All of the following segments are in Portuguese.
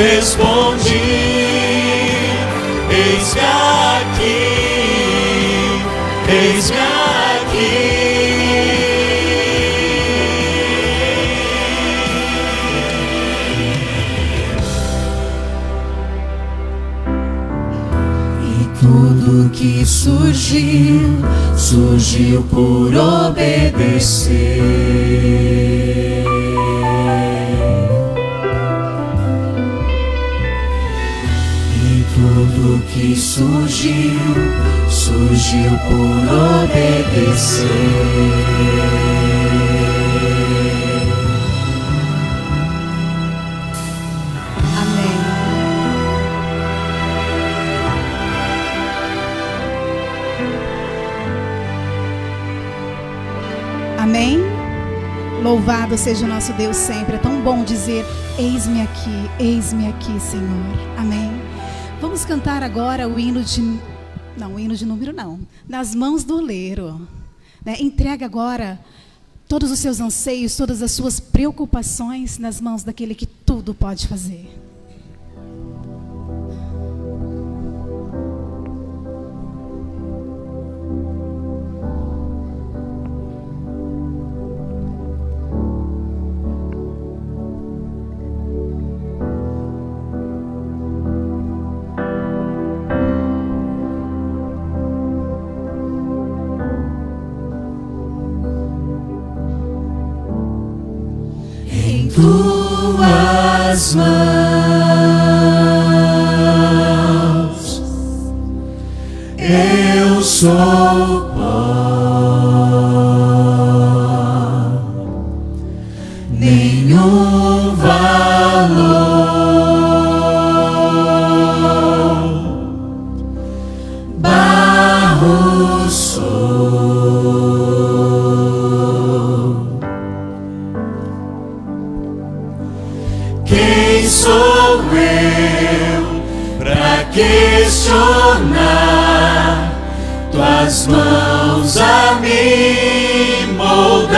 respondi: eis-me aqui, eis-me aqui. Tudo que surgiu, surgiu por obedecer. E tudo que surgiu, surgiu por obedecer. Amém? Louvado seja o nosso Deus sempre. É tão bom dizer: eis-me aqui, Senhor. Amém? Vamos cantar agora o hino de... Não, o hino de número não. Nas mãos do oleiro. Entrega agora todos os seus anseios, todas as suas preocupações nas mãos daquele que tudo pode fazer. Tuas mãos eu sou pó, nenhum valor, barro sou. Quem sou eu pra questionar tuas mãos a me moldar?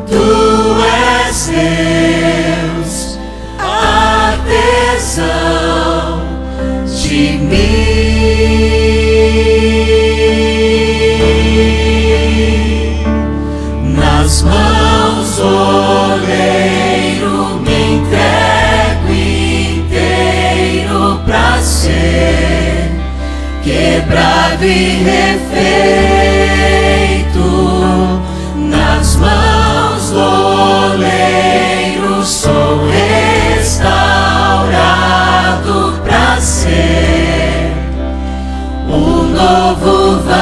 Tu és Deus, artesão de mim. Nas mãos do oleiro me entrego inteiro pra ser quebrado e refeito. Nas mãos do oleiro sou restaurado pra ser um novo vaso.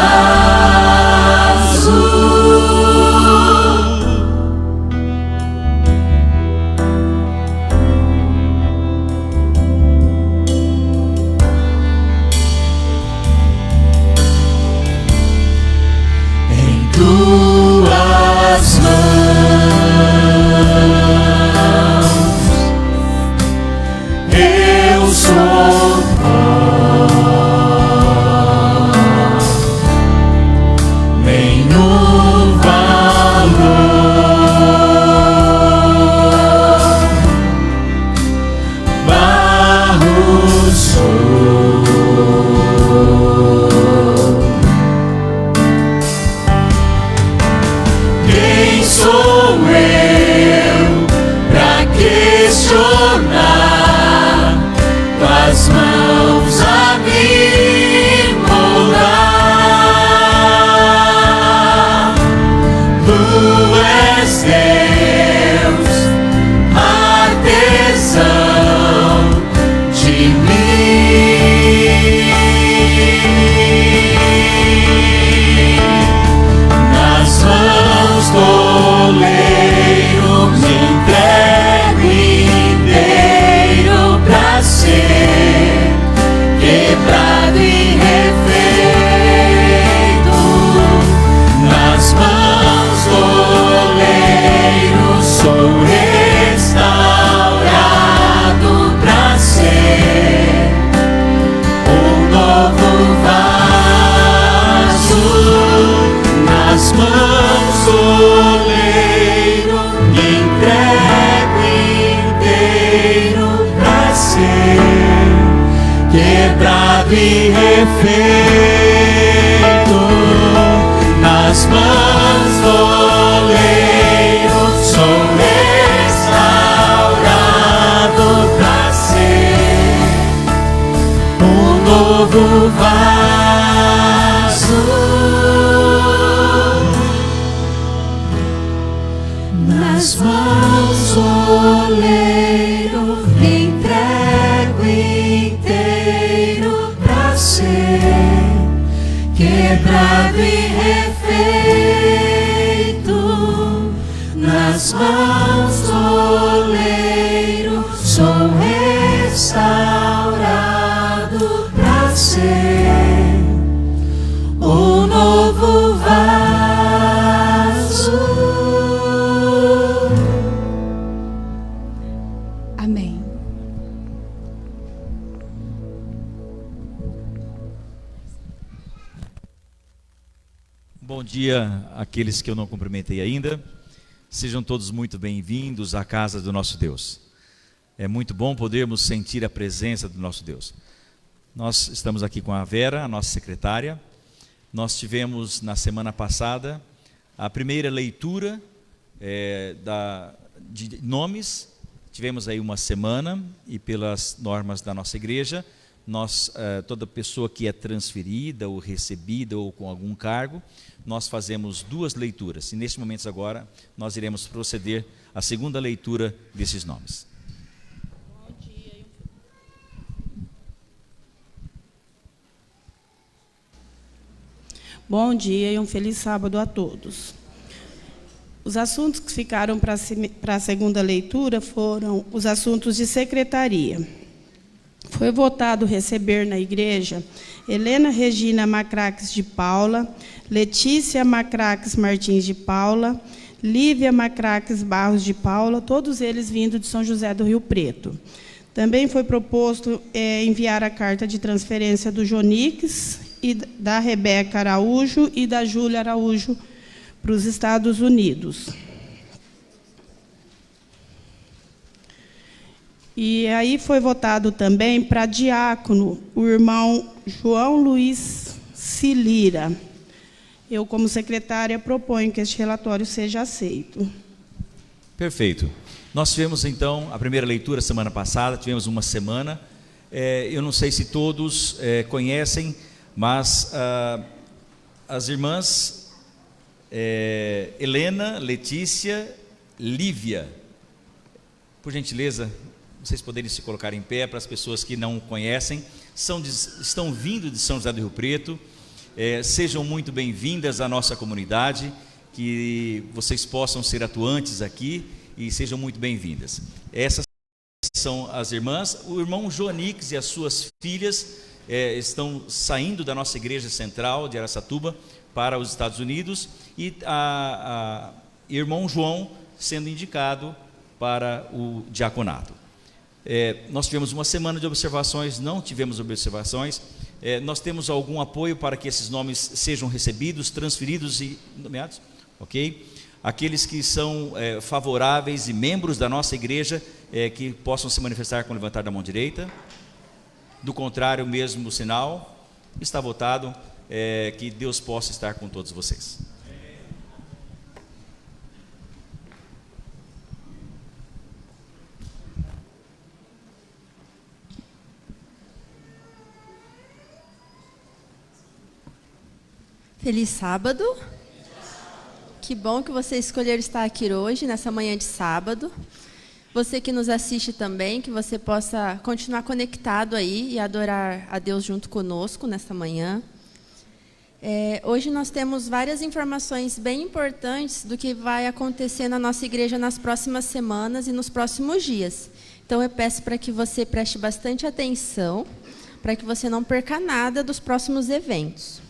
quebrado e refeito nas mãos do oleiro, sou restaurado pra ser um novo vaso nas mãos do oleiro. Me entrego inteiro pra ser quebrado e refeito nas mãos do oleiro, sou restaurado pra ser um novo vaso. Amém. Bom dia àqueles que eu não cumprimentei ainda. Sejam todos muito bem-vindos à casa do nosso Deus. É muito bom podermos sentir a presença do nosso Deus. Nós estamos aqui com a Vera, a nossa secretária. Nós tivemos na semana passada a primeira leitura de nomes. Tivemos aí uma semana e pelas normas da nossa igreja, toda pessoa que é transferida ou recebida ou com algum cargo, nós fazemos 2 leituras. E neste momento agora, nós iremos proceder à segunda leitura desses nomes. Bom dia e um feliz sábado a todos. Os assuntos que ficaram para a segunda leitura foram os assuntos de secretaria. Foi votado receber na igreja Helena Regina Macraques de Paula, Letícia Macraques Martins de Paula, Lívia Macraques Barros de Paula, todos eles vindo de São José do Rio Preto. Também foi proposto enviar a carta de transferência do Jonix e da Rebeca Araújo e da Júlia Araújo para os Estados Unidos. E aí foi votado também para diácono o irmão João Luiz Cilira. Eu, como secretária, proponho que este relatório seja aceito. Perfeito. Nós tivemos, então, a primeira leitura semana passada, tivemos uma semana. Eu não sei se todos conhecem, mas as irmãs Helena, Letícia, Lívia, por gentileza, vocês poderem se colocar em pé para as pessoas que não conhecem, estão vindo de São José do Rio Preto. Sejam muito bem-vindas à nossa comunidade, que vocês possam ser atuantes aqui e sejam muito bem-vindas. Essas são as irmãs. O irmão Jonix e as suas filhas estão saindo da nossa igreja central de Araçatuba para os Estados Unidos, e a irmão João sendo indicado para o diaconato. Nós tivemos uma semana de observações, não tivemos observações. Nós temos algum apoio para que esses nomes sejam recebidos, transferidos e nomeados? Ok? Aqueles que são favoráveis e membros da nossa igreja, que possam se manifestar com o levantar da mão direita. Do contrário, mesmo sinal. Está votado. Que Deus possa estar com todos vocês. Feliz sábado. Que bom que você escolheu estar aqui hoje, nessa manhã de sábado. Você que nos assiste também, que você possa continuar conectado aí e adorar a Deus junto conosco nesta manhã. Hoje nós temos várias informações bem importantes do que vai acontecer na nossa igreja nas próximas semanas e nos próximos dias. Então eu peço para que você preste bastante atenção, para que você não perca nada dos próximos eventos,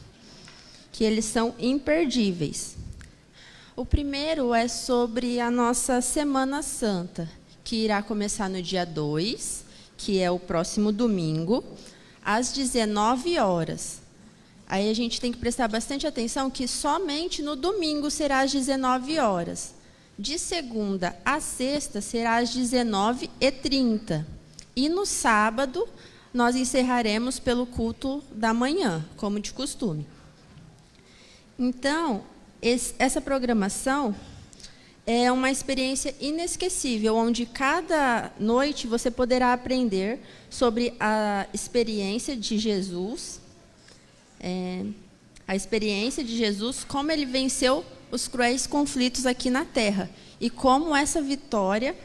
que eles são imperdíveis. O primeiro é sobre a nossa Semana Santa, que irá começar no dia 2, que é o próximo domingo, às 19 horas. Aí a gente tem que prestar bastante atenção que somente no domingo será às 19 horas. De segunda a sexta será às 19h30. E no sábado nós encerraremos pelo culto da manhã, como de costume. Então, essa programação é uma experiência inesquecível, onde cada noite você poderá aprender sobre a experiência de Jesus, como ele venceu os cruéis conflitos aqui na Terra, e como essa vitória,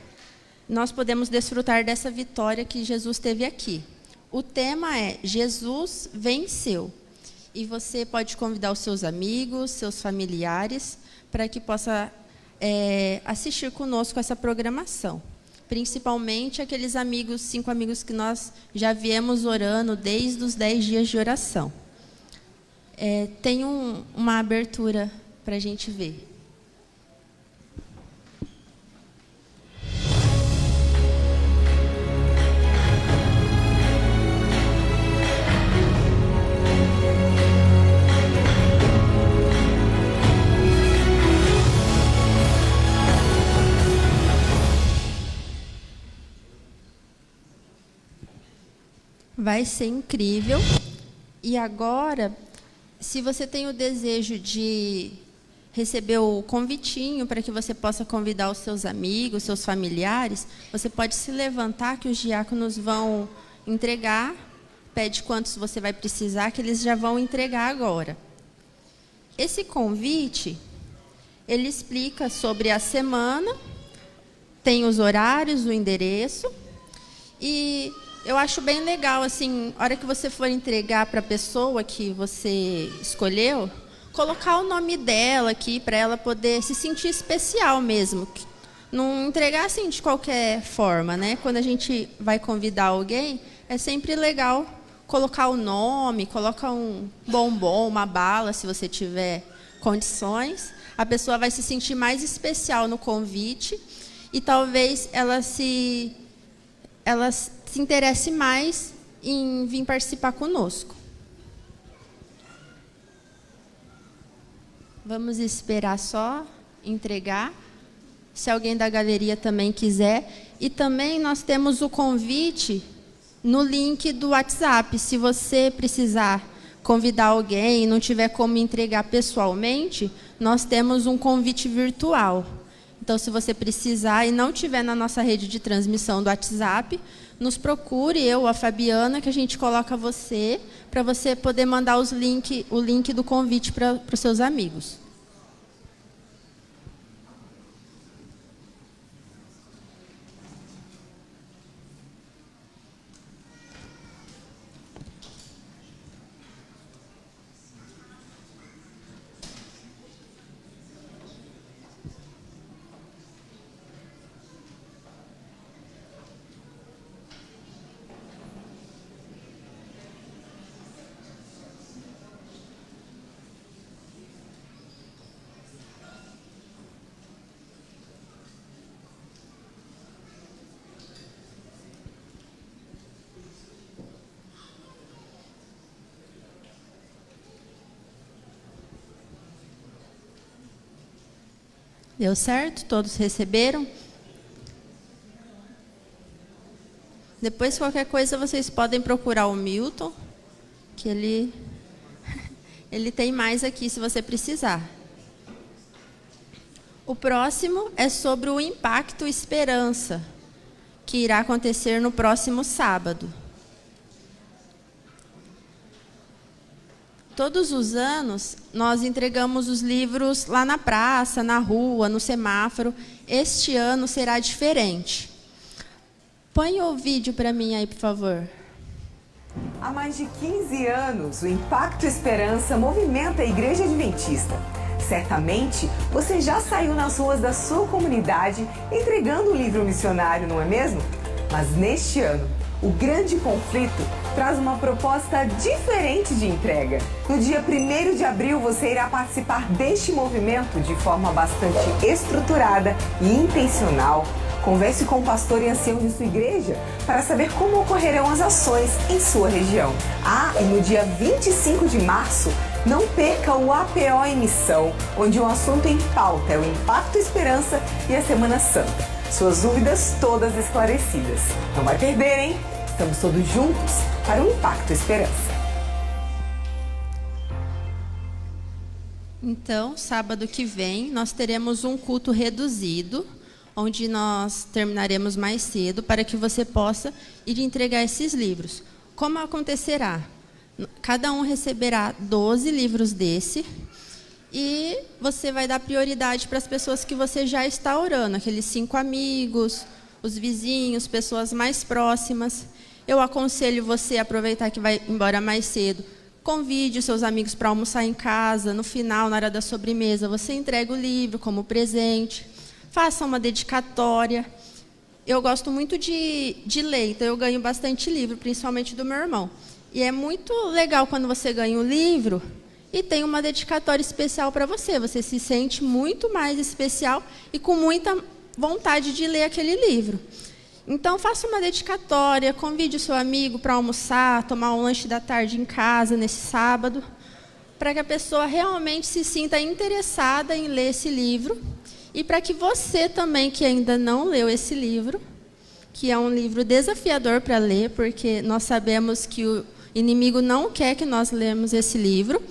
nós podemos desfrutar dessa vitória que Jesus teve aqui. O tema é Jesus venceu. E você pode convidar os seus amigos, seus familiares, para que possa assistir conosco essa programação. Principalmente aqueles amigos, 5 amigos que nós já viemos orando desde os 10 dias de oração. Tem uma abertura para a gente ver. Vai ser incrível. E agora, se você tem o desejo de receber o convitinho para que você possa convidar os seus amigos, seus familiares, você pode se levantar que os diáconos vão entregar. Pede quantos você vai precisar, que eles já vão entregar agora. Esse convite, ele explica sobre a semana, tem os horários, o endereço, e eu acho bem legal, assim, a hora que você for entregar para a pessoa que você escolheu, colocar o nome dela aqui, para ela poder se sentir especial mesmo. Não entregar assim de qualquer forma, né? Quando a gente vai convidar alguém, é sempre legal colocar o nome, coloca um bombom, uma bala, se você tiver condições. A pessoa vai se sentir mais especial no convite e talvez ela se interesse mais em vir participar conosco. Vamos esperar só entregar. Se alguém da galeria também quiser. E também nós temos o convite no link do WhatsApp. Se você precisar convidar alguém e não tiver como entregar pessoalmente, nós temos um convite virtual. Então, se você precisar e não tiver na nossa rede de transmissão do WhatsApp, nos procure, eu ou a Fabiana, que a gente coloca você, para você poder mandar o link do convite para os seus amigos. Deu certo? Todos receberam? Depois, qualquer coisa, vocês podem procurar o Milton, que ele tem mais aqui, se você precisar. O próximo é sobre o Impacto Esperança, que irá acontecer no próximo sábado. Todos os anos, nós entregamos os livros lá na praça, na rua, no semáforo. Este ano será diferente. Põe o vídeo para mim aí, por favor. Há mais de 15 anos, o Impacto Esperança movimenta a Igreja Adventista. Certamente, você já saiu nas ruas da sua comunidade entregando o livro missionário, não é mesmo? Mas neste ano, o Grande Conflito traz uma proposta diferente de entrega. No dia 1º de abril, você irá participar deste movimento de forma bastante estruturada e intencional. Converse com o pastor e ancião de sua igreja para saber como ocorrerão as ações em sua região. E no dia 25 de março, não perca o APO em Missão, onde o assunto em pauta é o Impacto Esperança e a Semana Santa. Suas dúvidas todas esclarecidas. Não vai perder, hein? Estamos todos juntos para o Impacto Esperança. Então, sábado que vem, nós teremos um culto reduzido, onde nós terminaremos mais cedo, para que você possa ir entregar esses livros. Como acontecerá? Cada um receberá 12 livros desse, e você vai dar prioridade para as pessoas que você já está orando, aqueles 5 amigos, os vizinhos, pessoas mais próximas. Eu aconselho você a aproveitar que vai embora mais cedo. Convide os seus amigos para almoçar em casa. No final, na hora da sobremesa, você entrega o livro como presente. Faça uma dedicatória. Eu gosto muito de ler, então eu ganho bastante livro, principalmente do meu irmão. E é muito legal quando você ganha um livro e tem uma dedicatória especial para você. Você se sente muito mais especial e com muita vontade de ler aquele livro. Então, faça uma dedicatória, convide o seu amigo para almoçar, tomar um lanche da tarde em casa, nesse sábado, para que a pessoa realmente se sinta interessada em ler esse livro e para que você também, que ainda não leu esse livro, que é um livro desafiador para ler, porque nós sabemos que o inimigo não quer que nós lemos esse livro,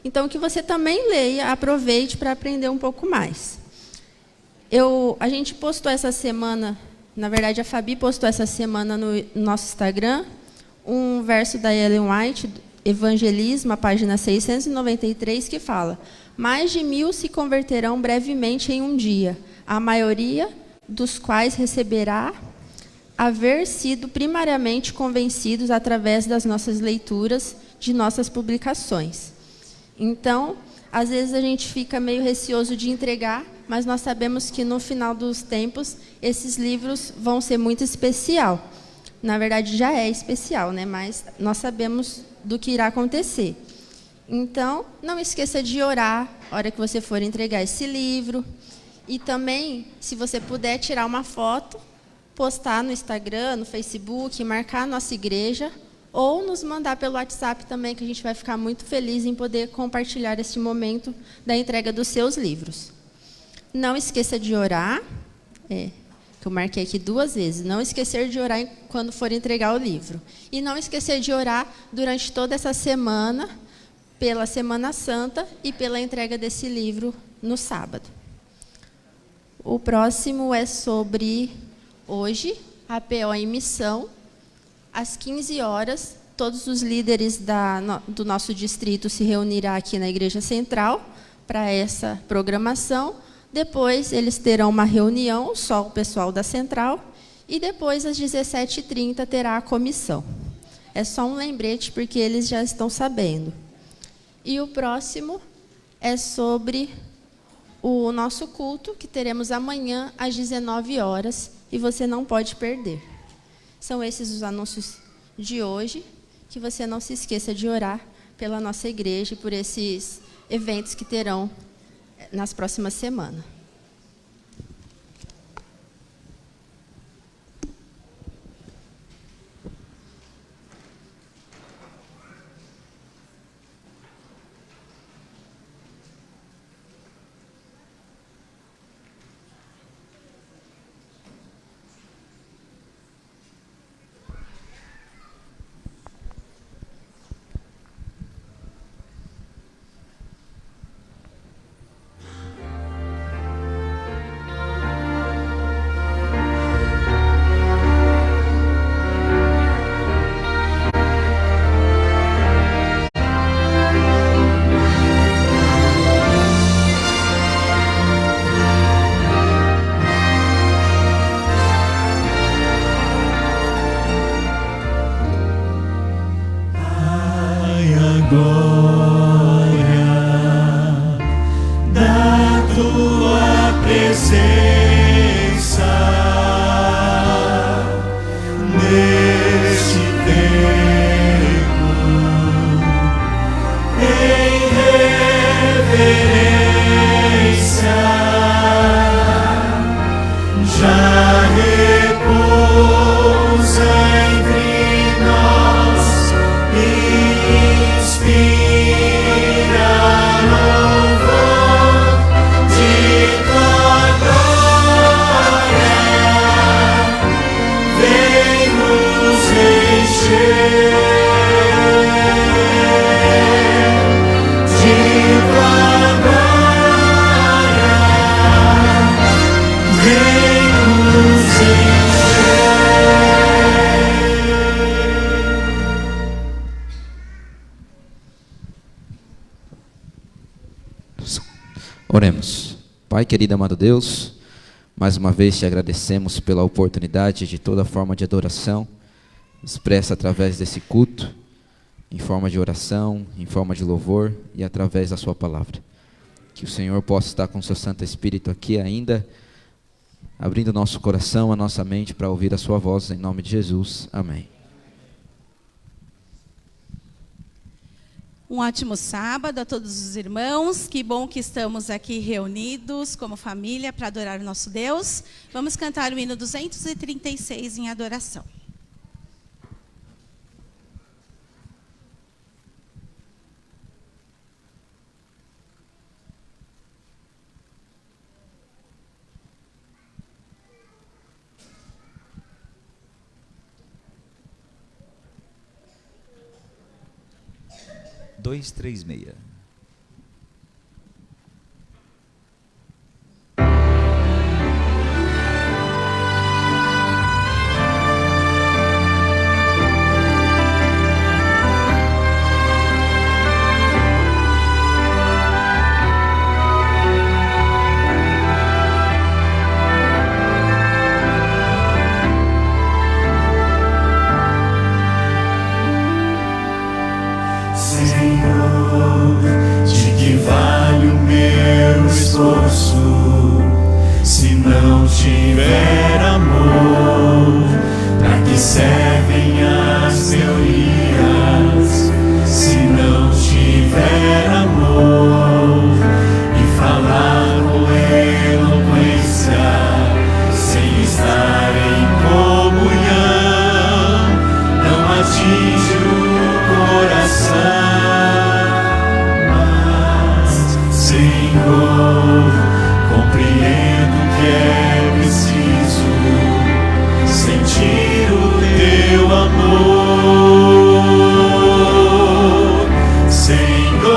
então que você também leia, aproveite para aprender um pouco mais. A gente postou essa semana... Na verdade, a Fabi postou essa semana no nosso Instagram um verso da Ellen White, Evangelismo, a página 693, que fala: mais de 1000 se converterão brevemente em um dia, a maioria dos quais receberá haver sido primariamente convencidos através das nossas leituras, de nossas publicações. Então, às vezes a gente fica meio receoso de entregar, mas nós sabemos que no final dos tempos esses livros vão ser muito especial. Na verdade, já é especial, né? Mas nós sabemos do que irá acontecer. Então, não esqueça de orar na hora que você for entregar esse livro. E também, se você puder tirar uma foto, postar no Instagram, no Facebook, marcar a nossa igreja, ou nos mandar pelo WhatsApp também, que a gente vai ficar muito feliz em poder compartilhar esse momento da entrega dos seus livros. Não esqueça de orar, que eu marquei aqui 2 vezes, não esquecer de orar quando for entregar o livro. E não esquecer de orar durante toda essa semana, pela Semana Santa e pela entrega desse livro no sábado. O próximo é sobre hoje, a APO em missão. Às 15 horas, todos os líderes do nosso distrito se reunirão aqui na Igreja Central para essa programação. Depois, eles terão uma reunião, só o pessoal da Central, e depois, às 17h30, terá a comissão. É só um lembrete, porque eles já estão sabendo. E o próximo é sobre o nosso culto, que teremos amanhã, às 19 horas, e você não pode perder. São esses os anúncios de hoje, que você não se esqueça de orar pela nossa igreja e por esses eventos que terão nas próximas semanas. Vem nos Oremos. Pai querido, amado Deus, mais uma vez te agradecemos pela oportunidade de toda forma de adoração expressa através desse culto, em forma de oração, em forma de louvor e através da sua palavra. Que o Senhor possa estar com o seu Santo Espírito aqui ainda, abrindo o nosso coração, a nossa mente para ouvir a sua voz, em nome de Jesus. Amém. Um ótimo sábado a todos os irmãos. Que bom que estamos aqui reunidos como família para adorar o nosso Deus. Vamos cantar o hino 236 em adoração. Dois, três, meia. Se não tiver amor, pra que servem as teorias? Se não tiver amor e falar com eloquência, sem estar em comunhão, não atinge o coração. Mas, Senhor, compreendo que é preciso sentir o teu amor. Senhor,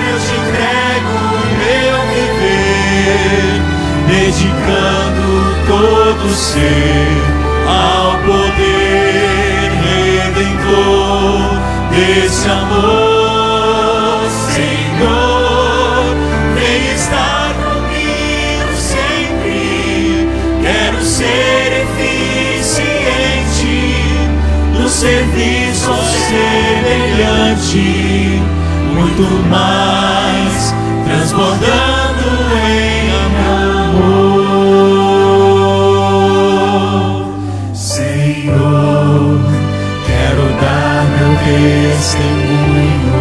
eu te entrego o meu viver, dedicando todo o ser ao poder redentor desse amor. Senhor, vem estar comigo sempre. Quero ser eficiente no serviço ao semelhante, muito mais transbordando em amor. Senhor, quero dar meu testemunho,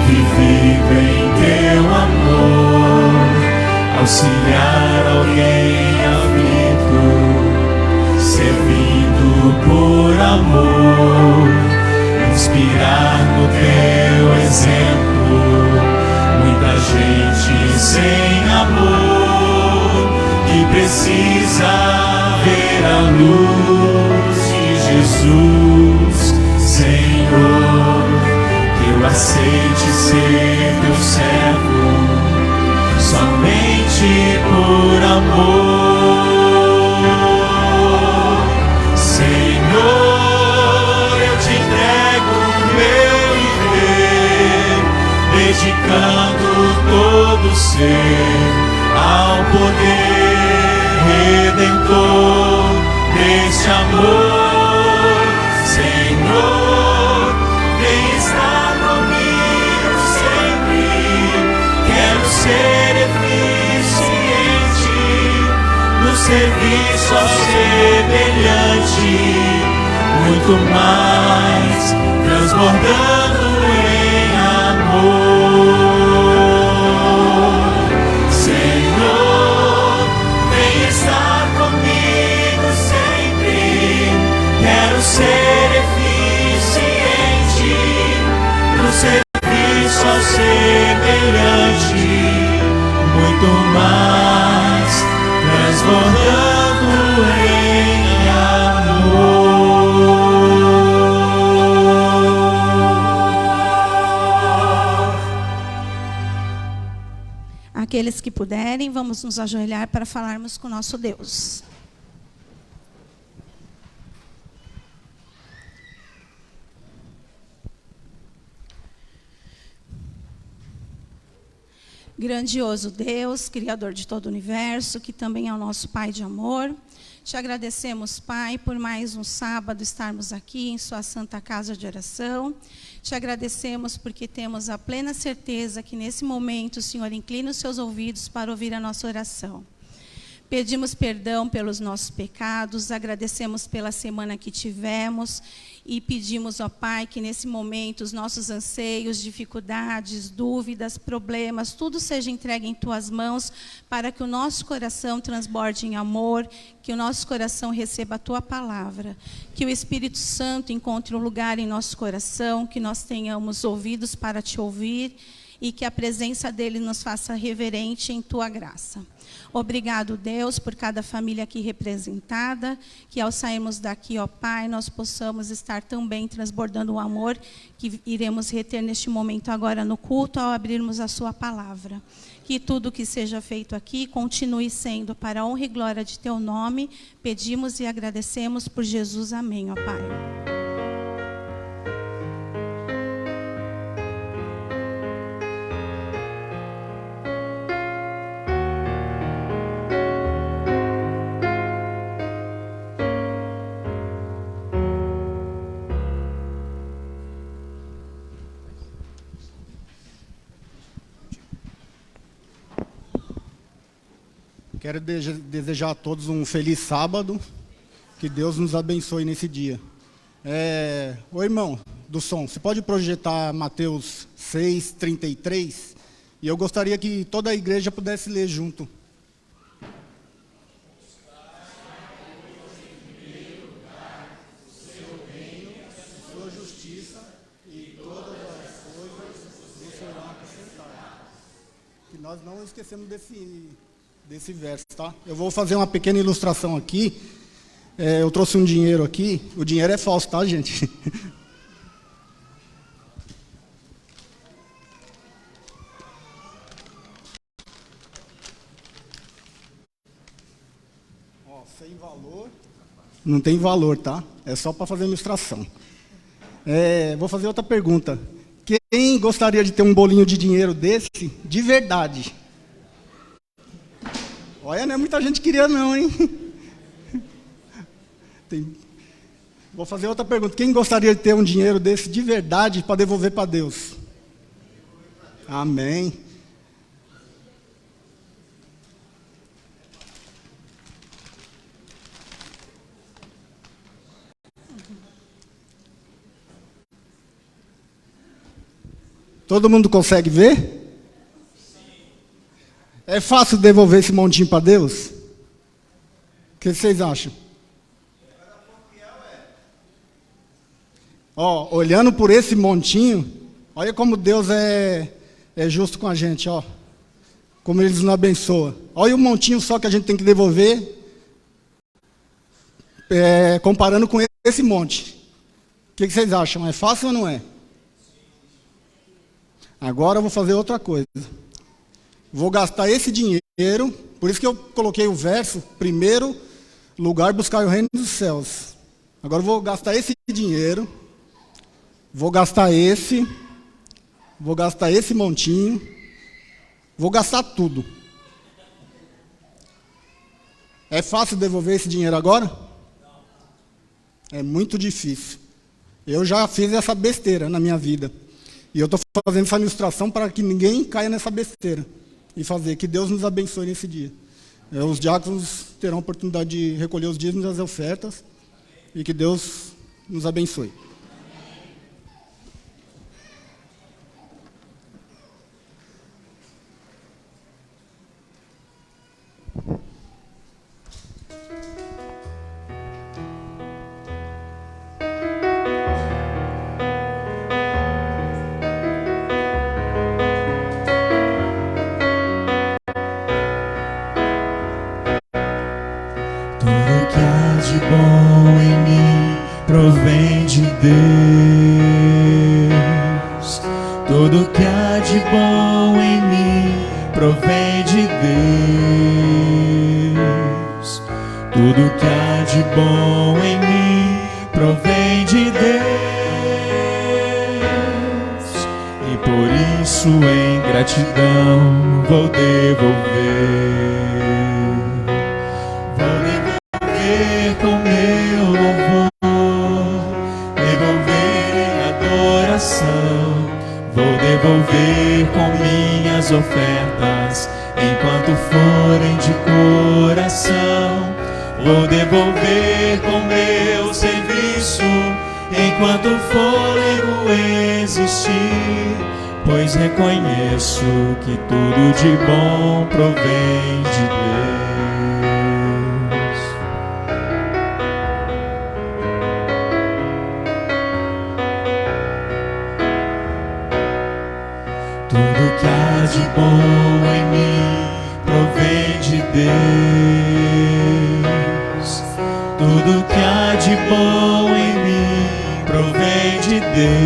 vivido em teu amor, auxiliar alguém aflito, servindo por amor, inspirar no teu exemplo muita gente sem amor, que precisa ver a luz de Jesus. Senhor, que eu aceite ser teu servo somente por amor. Senhor, eu te entrego o meu viver, dedicando todo o ser ao poder redentor deste amor. Senhor, vem estar comigo sempre. Quero ser eficiente no serviço ao semelhante, muito mais transbordando em amor. Senhor, vem estar comigo sempre. Quero ser eficiente no serviço ao semelhante, muito mais transbordando em amor. Aqueles que puderem, vamos nos ajoelhar para falarmos com o nosso Deus. Grandioso Deus, Criador de todo o universo, que também é o nosso Pai de amor. Te agradecemos, Pai, por mais um sábado estarmos aqui em sua santa casa de oração. Te agradecemos porque temos a plena certeza que nesse momento o Senhor inclina os seus ouvidos para ouvir a nossa oração. Pedimos perdão pelos nossos pecados, agradecemos pela semana que tivemos e pedimos, ó Pai, que nesse momento os nossos anseios, dificuldades, dúvidas, problemas, tudo seja entregue em Tuas mãos para que o nosso coração transborde em amor, que o nosso coração receba a Tua palavra, que o Espírito Santo encontre um lugar em nosso coração, que nós tenhamos ouvidos para Te ouvir e que a presença dEle nos faça reverente em Tua graça. Obrigado, Deus, por cada família aqui representada, que ao sairmos daqui, ó Pai, nós possamos estar também transbordando o amor que iremos reter neste momento agora no culto, ao abrirmos a Sua palavra. Que tudo que seja feito aqui continue sendo para a honra e glória de Teu nome. Pedimos e agradecemos por Jesus. Amém, ó Pai. Quero desejar a todos um feliz sábado, que Deus nos abençoe nesse dia. Ô irmão do som, você pode projetar Mateus 6:33? E eu gostaria que toda a igreja pudesse ler junto. Sua justiça e todas as coisas nos serão acrescentadas. Que nós não esquecemos desse verso, tá? Eu vou fazer uma pequena ilustração aqui. Eu trouxe um dinheiro aqui. O dinheiro é falso, tá, gente? Ó, sem valor. Não tem valor, tá? É só para fazer ilustração. Vou fazer outra pergunta. Quem gostaria de ter um bolinho de dinheiro desse, de verdade? Olha, não é muita gente queria não, hein? Vou fazer outra pergunta. Quem gostaria de ter um dinheiro desse de verdade para devolver para Deus? Amém. Todo mundo consegue ver? É fácil devolver esse montinho para Deus? O que vocês acham? Ó, olhando por esse montinho, olha como Deus é justo com a gente, ó. Como Ele nos abençoa. Olha o montinho só que a gente tem que devolver, comparando com esse monte. O que vocês acham? É fácil ou não é? Agora eu vou fazer outra coisa. Vou gastar esse dinheiro, por isso que eu coloquei o verso, primeiro lugar buscar o reino dos céus. Agora eu vou gastar esse dinheiro, vou gastar esse montinho, vou gastar tudo. É fácil devolver esse dinheiro agora? É muito difícil. Eu já fiz essa besteira na minha vida. E eu estou fazendo essa ilustração para que ninguém caia nessa besteira. E fazer que Deus nos abençoe nesse dia. Os diáconos terão a oportunidade de recolher os dízimos e as ofertas. E que Deus nos abençoe. Tudo que há de bom em mim provém de Deus. Tudo que há de bom em mim provém de Deus. Tudo que há de bom em mim provém de Deus. E por isso em gratidão vou devolver. Vou devolver com meu louvor, devolver em adoração. Vou devolver com minhas ofertas, enquanto forem de coração. Vou devolver com meu serviço, enquanto o fôlego existir, pois reconheço que tudo de bom provém de Deus. Tudo que há de bom em mim provém de Deus. Tudo que há de bom em mim provém de Deus.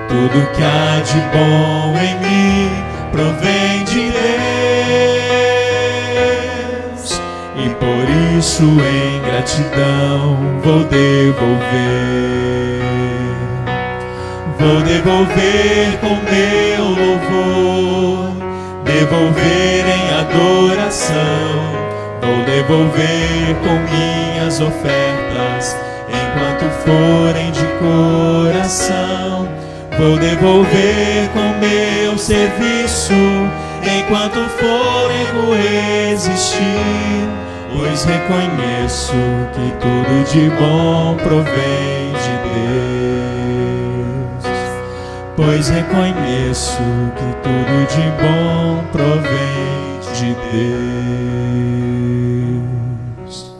Tudo que há de bom em mim provém de Deus. E por isso em gratidão vou devolver. Vou devolver com meu louvor, devolver em adoração. Vou devolver com minhas ofertas, enquanto forem de coração. Vou devolver com meu serviço, enquanto o fôlego existir, pois reconheço que tudo de bom provém de Deus. Pois reconheço que tudo de bom provém de Deus.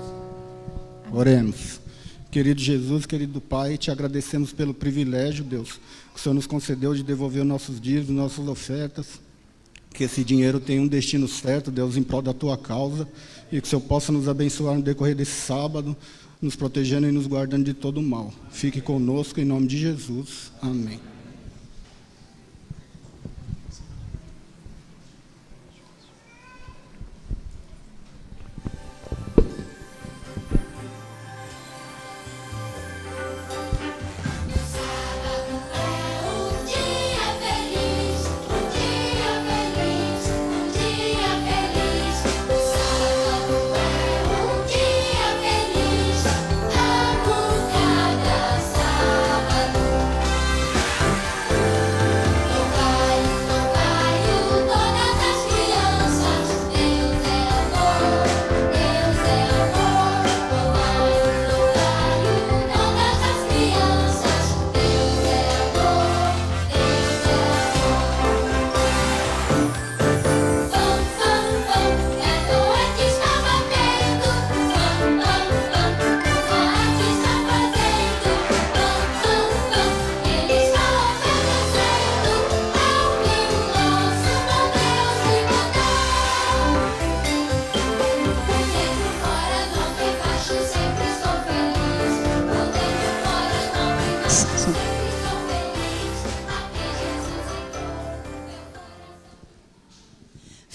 Oremos. Querido Jesus, querido Pai, te agradecemos pelo privilégio, Deus, que o Senhor nos concedeu de devolver os nossos dízimos, nossas ofertas. Que esse dinheiro tenha um destino certo, Deus, em prol da tua causa, e que o Senhor possa nos abençoar no decorrer desse sábado, nos protegendo e nos guardando de todo o mal. Fique conosco, em nome de Jesus. Amém.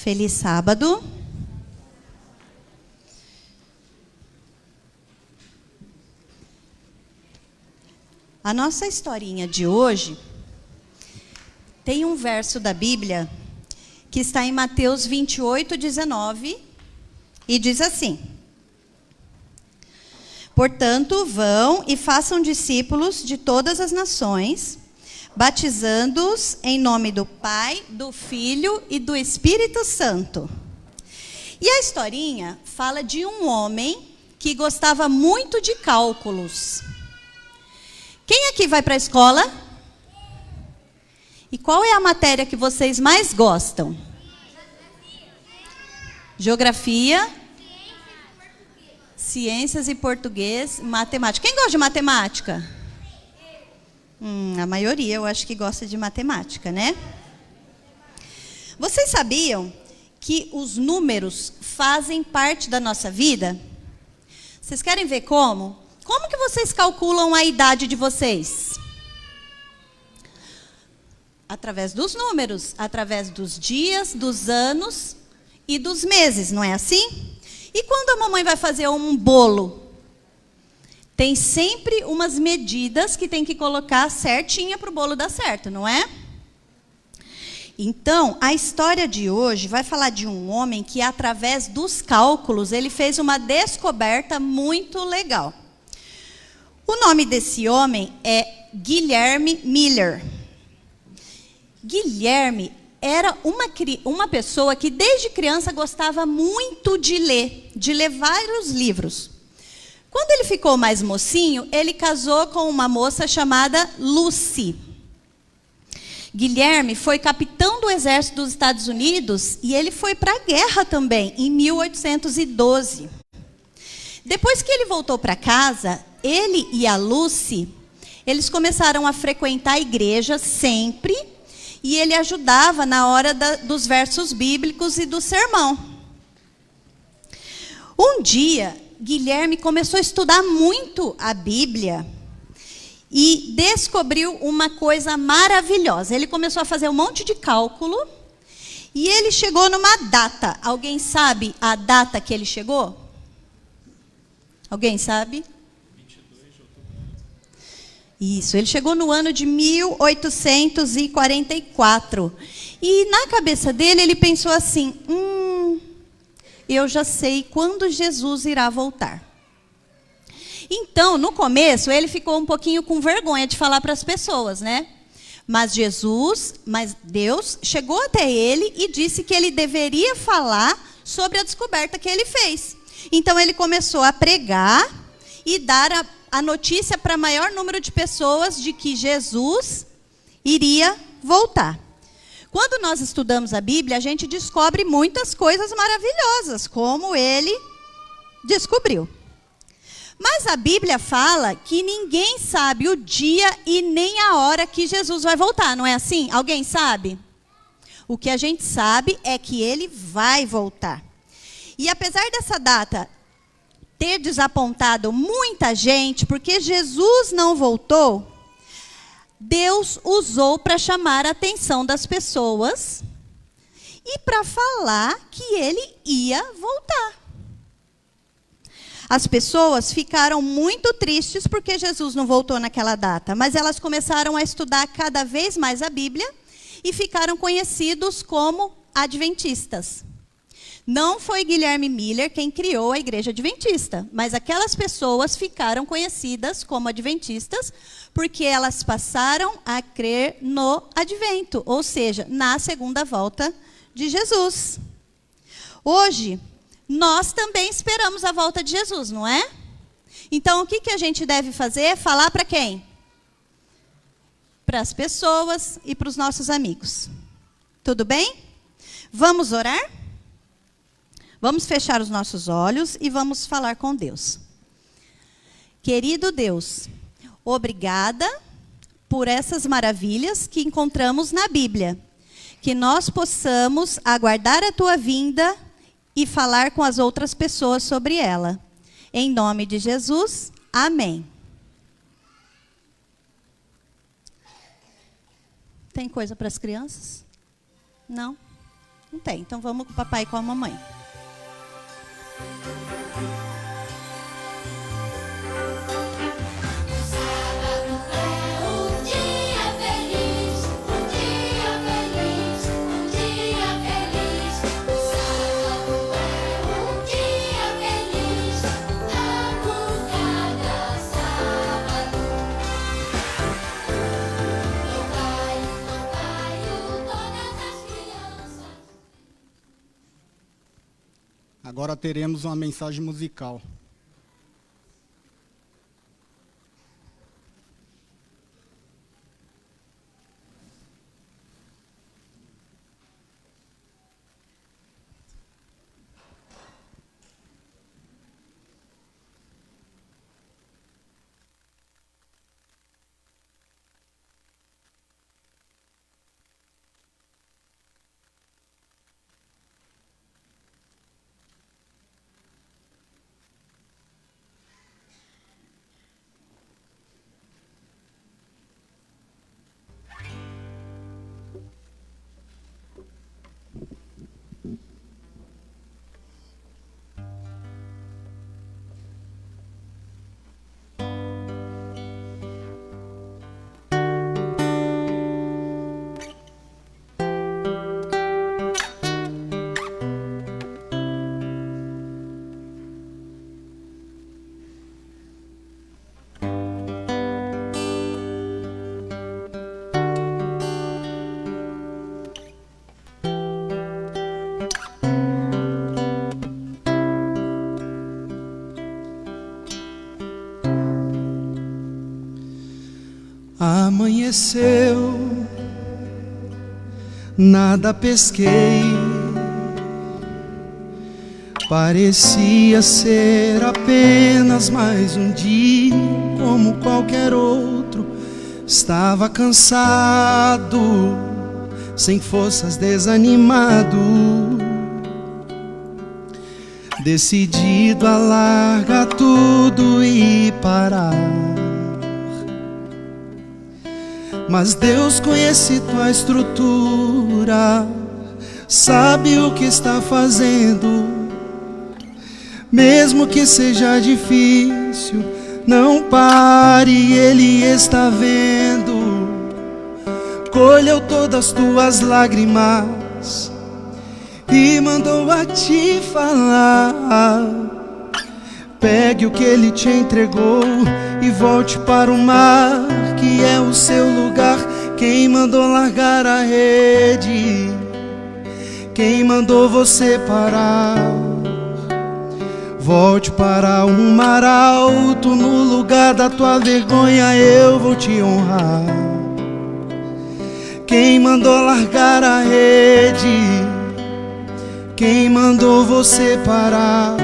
Feliz sábado. A nossa historinha de hoje tem um verso da Bíblia que está em Mateus 28:19 e diz assim: portanto, vão e façam discípulos de todas as nações, batizando-os em nome do Pai, do Filho e do Espírito Santo. E a historinha fala de um homem que gostava muito de cálculos. Quem aqui vai para a escola? E qual é a matéria que vocês mais gostam? Geografia, ciências e português, matemática. Quem gosta de matemática? A maioria, eu acho que gosta de matemática, né? Vocês sabiam que os números fazem parte da nossa vida? Vocês querem ver como? Como que vocês calculam a idade de vocês? Através dos números, através dos dias, dos anos e dos meses, não é assim? E quando a mamãe vai fazer um bolo? Tem sempre umas medidas que tem que colocar certinha para o bolo dar certo, não é? Então, a história de hoje vai falar de um homem que, através dos cálculos, ele fez uma descoberta muito legal. O nome desse homem é Guilherme Miller. Guilherme era uma pessoa que desde criança gostava muito de ler vários livros. Quando ele ficou mais mocinho, ele casou com uma moça chamada Lucy. Guilherme foi capitão do exército dos Estados Unidos e ele foi para a guerra também, em 1812. Depois que ele voltou para casa, ele e a Lucy, eles começaram a frequentar a igreja sempre, e ele ajudava na hora dos versos bíblicos e do sermão. Um dia, Guilherme começou a estudar muito a Bíblia e descobriu uma coisa maravilhosa. Ele começou a fazer um monte de cálculo e ele chegou numa data. Alguém sabe a data que ele chegou? Alguém sabe? Isso, ele chegou no ano de 1844. E na cabeça dele, ele pensou assim, eu já sei quando Jesus irá voltar. Então, no começo, ele ficou um pouquinho com vergonha de falar para as pessoas, né? Mas Deus chegou até ele e disse que ele deveria falar sobre a descoberta que ele fez. Então, ele começou a pregar e dar a notícia para maior número de pessoas de que Jesus iria voltar. Quando nós estudamos a Bíblia, a gente descobre muitas coisas maravilhosas, como ele descobriu. Mas a Bíblia fala que ninguém sabe o dia e nem a hora que Jesus vai voltar, não é assim? Alguém sabe? O que a gente sabe é que ele vai voltar. E apesar dessa data ter desapontado muita gente, porque Jesus não voltou, Deus usou para chamar a atenção das pessoas e para falar que ele ia voltar. As pessoas ficaram muito tristes porque Jesus não voltou naquela data, mas elas começaram a estudar cada vez mais a Bíblia e ficaram conhecidos como adventistas. Não foi Guilherme Miller quem criou a igreja adventista, mas aquelas pessoas ficaram conhecidas como adventistas porque elas passaram a crer no advento, ou seja, na segunda volta de Jesus. Hoje, nós também esperamos a volta de Jesus, não é? Então, o que a gente deve fazer? Falar para quem? Para as pessoas e para os nossos amigos. Tudo bem? Vamos orar? Vamos fechar os nossos olhos e vamos falar com Deus. Querido Deus, obrigada por essas maravilhas que encontramos na Bíblia. Que nós possamos aguardar a tua vinda e falar com as outras pessoas sobre ela. Em nome de Jesus, amém. Tem coisa para as crianças? Não? Não tem. Então vamos com o papai e com a mamãe. Agora teremos uma mensagem musical. amanheceu, nada pesquei. Parecia ser apenas mais um dia, como qualquer outro. Estava cansado, sem forças, desanimado, decidido a largar tudo e parar. Mas Deus conhece tua estrutura, sabe o que está fazendo. Mesmo que seja difícil, não pare, Ele está vendo. Colheu todas tuas lágrimas e mandou a te falar. Pegue o que Ele te entregou e volte para o mar, que é o seu lugar. Quem mandou largar a rede? Quem mandou você parar? Volte para um mar alto, no lugar da tua vergonha eu vou te honrar. Quem mandou largar a rede? Quem mandou você parar?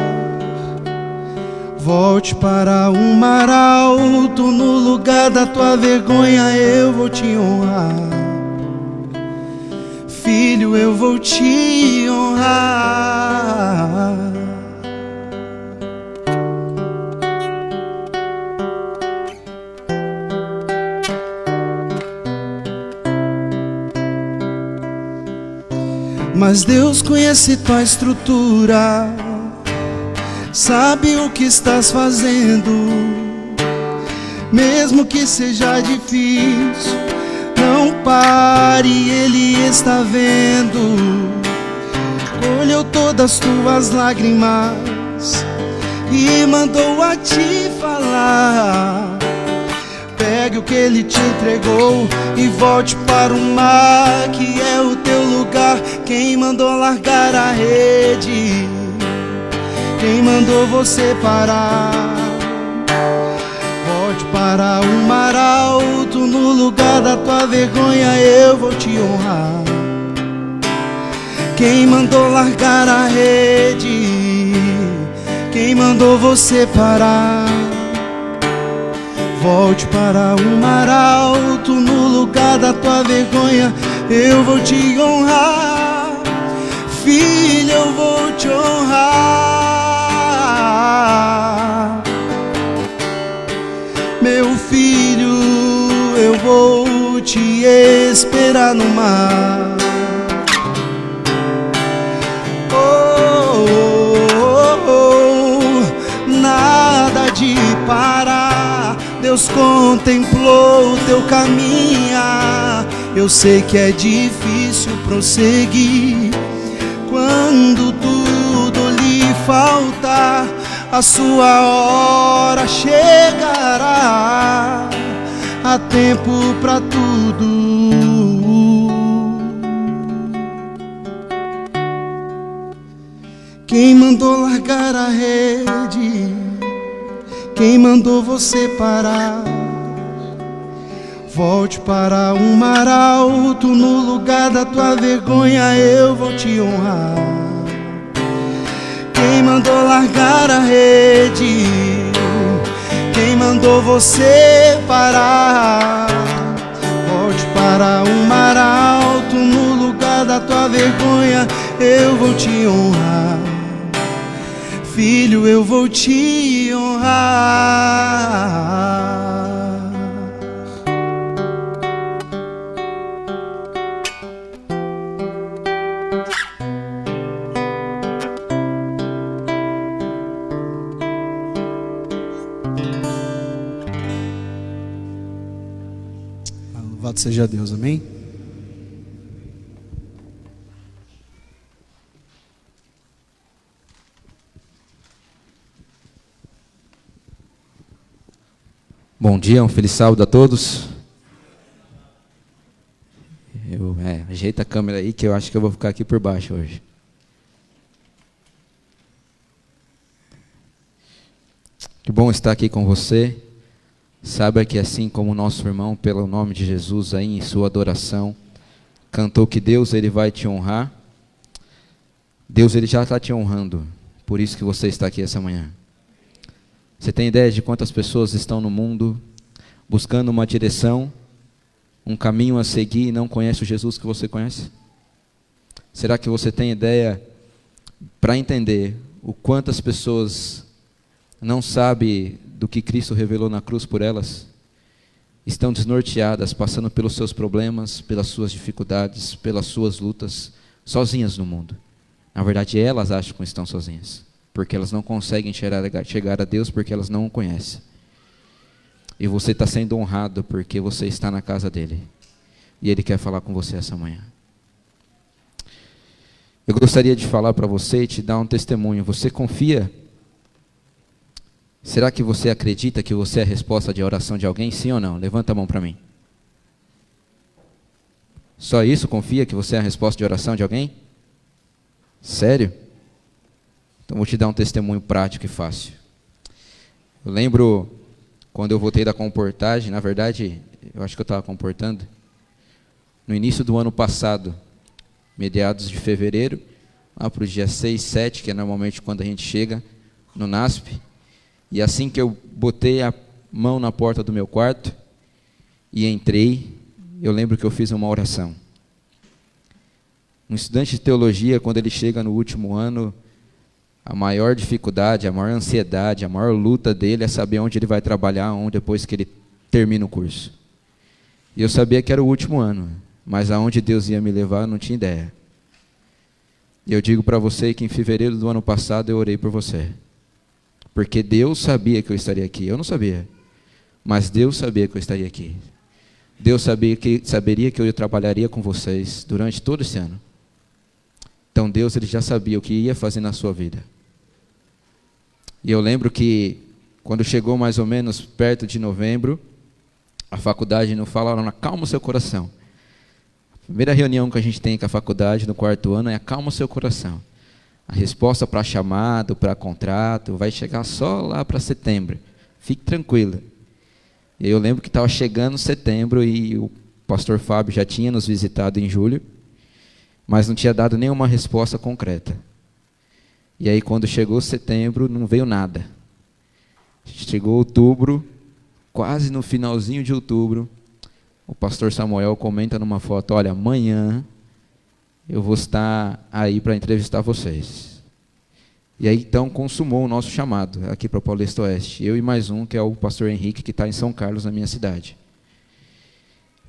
Volte para um mar alto, no lugar da tua vergonha eu vou te honrar. Filho, eu vou te honrar. Mas Deus conhece tua estrutura, sabe o que estás fazendo. Mesmo que seja difícil, não pare, Ele está vendo. Colheu todas tuas lágrimas e mandou a te falar. Pegue o que Ele te entregou e volte para o mar, que é o teu lugar. Quem mandou largar a rede? Quem mandou você parar? Volte para o mar alto, no lugar da tua vergonha eu vou te honrar. Quem mandou largar a rede? Quem mandou você parar? Volte para o mar alto, no lugar da tua vergonha eu vou te honrar. Filho, eu vou te honrar. Meu filho, eu vou te esperar no mar. Oh, oh, oh, nada de parar. Deus contemplou o teu caminhar. Eu sei que é difícil prosseguir quando tudo lhe faltar. A sua hora chegará, há tempo pra tudo. Quem mandou largar a rede? Quem mandou você parar? Volte para um mar alto, no lugar da tua vergonha eu vou te honrar. Quem mandou largar a rede? Quem mandou você parar? Volte para um mar alto, no lugar da tua vergonha eu vou te honrar. Filho, eu vou te honrar. Louvado seja Deus, amém? Bom dia, um feliz sábado a todos. Ajeita a câmera aí que eu acho que eu vou ficar aqui por baixo hoje. Que bom estar aqui com você. saiba que assim como o nosso irmão, pelo nome de Jesus, aí em sua adoração, cantou que Deus ele vai te honrar, Deus ele já está te honrando, por isso que você está aqui essa manhã. Você tem ideia de quantas pessoas estão no mundo buscando uma direção, um caminho a seguir e não conhece o Jesus que você conhece? Será que você tem ideia para entender o quantas pessoas não sabem do que Cristo revelou na cruz por elas? Estão desnorteadas, passando pelos seus problemas, pelas suas dificuldades, pelas suas lutas, sozinhas no mundo. Na verdade, elas acham que estão sozinhas, porque elas não conseguem chegar a Deus porque elas não o conhecem. E você está sendo honrado porque você está na casa dele. E ele quer falar com você essa manhã. Eu gostaria de falar para você e te dar um testemunho. Você confia? Será que você acredita que você é a resposta de oração de alguém? Sim ou não? Levanta a mão para mim. Só isso? Confia que você é a resposta de oração de alguém? Sério? Então vou te dar um testemunho prático e fácil. Eu lembro quando eu voltei da comportagem, na verdade, eu acho que eu estava comportando, no início do ano passado, meados de fevereiro, lá para o dia 6, 7, que é normalmente quando a gente chega no NASP, e assim que eu botei a mão na porta do meu quarto e entrei, eu lembro que eu fiz uma oração. Um estudante de teologia, quando ele chega no último ano, a maior dificuldade, a maior ansiedade, a maior luta dele é saber onde ele vai trabalhar depois que ele termina o curso. E eu sabia que era o último ano, mas aonde Deus ia me levar eu não tinha ideia. E eu digo para você que em fevereiro do ano passado eu orei por você. Porque Deus sabia que eu estaria aqui. Eu não sabia, mas Deus sabia que eu estaria aqui. Deus saberia que eu trabalharia com vocês durante todo esse ano. Então Deus ele já sabia o que ia fazer na sua vida. E eu lembro que quando chegou mais ou menos perto de novembro, a faculdade não falaram, acalma o seu coração. A primeira reunião que a gente tem com a faculdade no quarto ano é acalma o seu coração. A resposta para chamado, para contrato, vai chegar só lá para setembro. Fique tranquila. E eu lembro que estava chegando setembro e o pastor Fábio já tinha nos visitado em julho, mas não tinha dado nenhuma resposta concreta. E aí quando chegou setembro, não veio nada. Chegou outubro, quase no finalzinho de outubro, o pastor Samuel comenta numa foto, olha, amanhã eu vou estar aí para entrevistar vocês. E aí então consumou o nosso chamado aqui para Paulista Oeste. Eu e mais um, que é o pastor Henrique, que está em São Carlos, na minha cidade.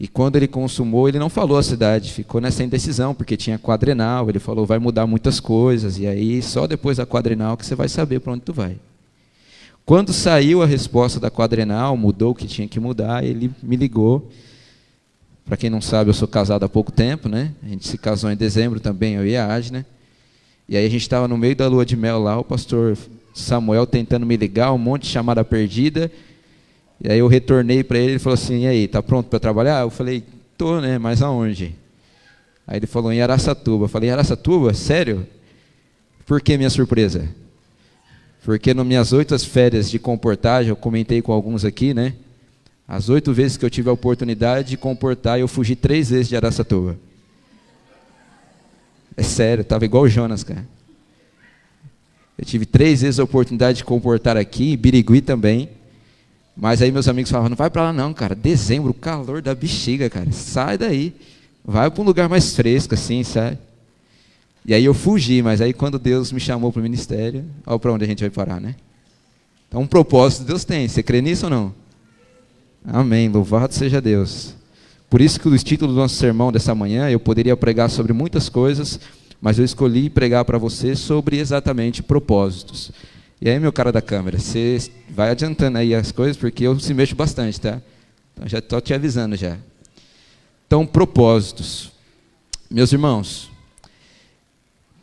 E quando ele consumou, ele não falou a cidade, ficou nessa indecisão, porque tinha quadrenal, ele falou, vai mudar muitas coisas, e aí só depois da quadrenal que você vai saber para onde tu vai. Quando saiu a resposta da quadrenal, mudou o que tinha que mudar, ele me ligou. Para quem não sabe, eu sou casado há pouco tempo, né? A gente se casou em dezembro também, eu e a Adna. E aí a gente estava no meio da lua de mel lá, o pastor Samuel tentando me ligar, um monte de chamada perdida. E aí eu retornei para ele falou assim, e aí, tá pronto para trabalhar? Eu falei, tô, né? Mas aonde? Aí ele falou, em Araçatuba. Eu falei, Araçatuba? Sério? Por que minha surpresa? Porque nas minhas 8 férias de comportagem, eu comentei com alguns aqui, né? As 8 vezes que eu tive a oportunidade de comportar, eu fugi 3 vezes de Araçatuba. É sério, estava igual o Jonas, cara. Eu tive 3 vezes a oportunidade de comportar aqui, em Birigui também. Mas aí meus amigos falavam, não vai para lá não, cara. Dezembro, o calor da bexiga, cara. Sai daí. Vai para um lugar mais fresco, assim, sabe? E aí eu fugi, mas aí quando Deus me chamou para o ministério, olha para onde a gente vai parar, né? Então um propósito Deus tem. Você crê nisso ou não? Amém. Louvado seja Deus. Por isso que o título do nosso sermão dessa manhã, eu poderia pregar sobre muitas coisas, mas eu escolhi pregar para você sobre exatamente propósitos. E aí, meu cara da câmera, você vai adiantando aí as coisas, porque eu se mexo bastante, tá? Então, já estou te avisando já. Então, propósitos. Meus irmãos,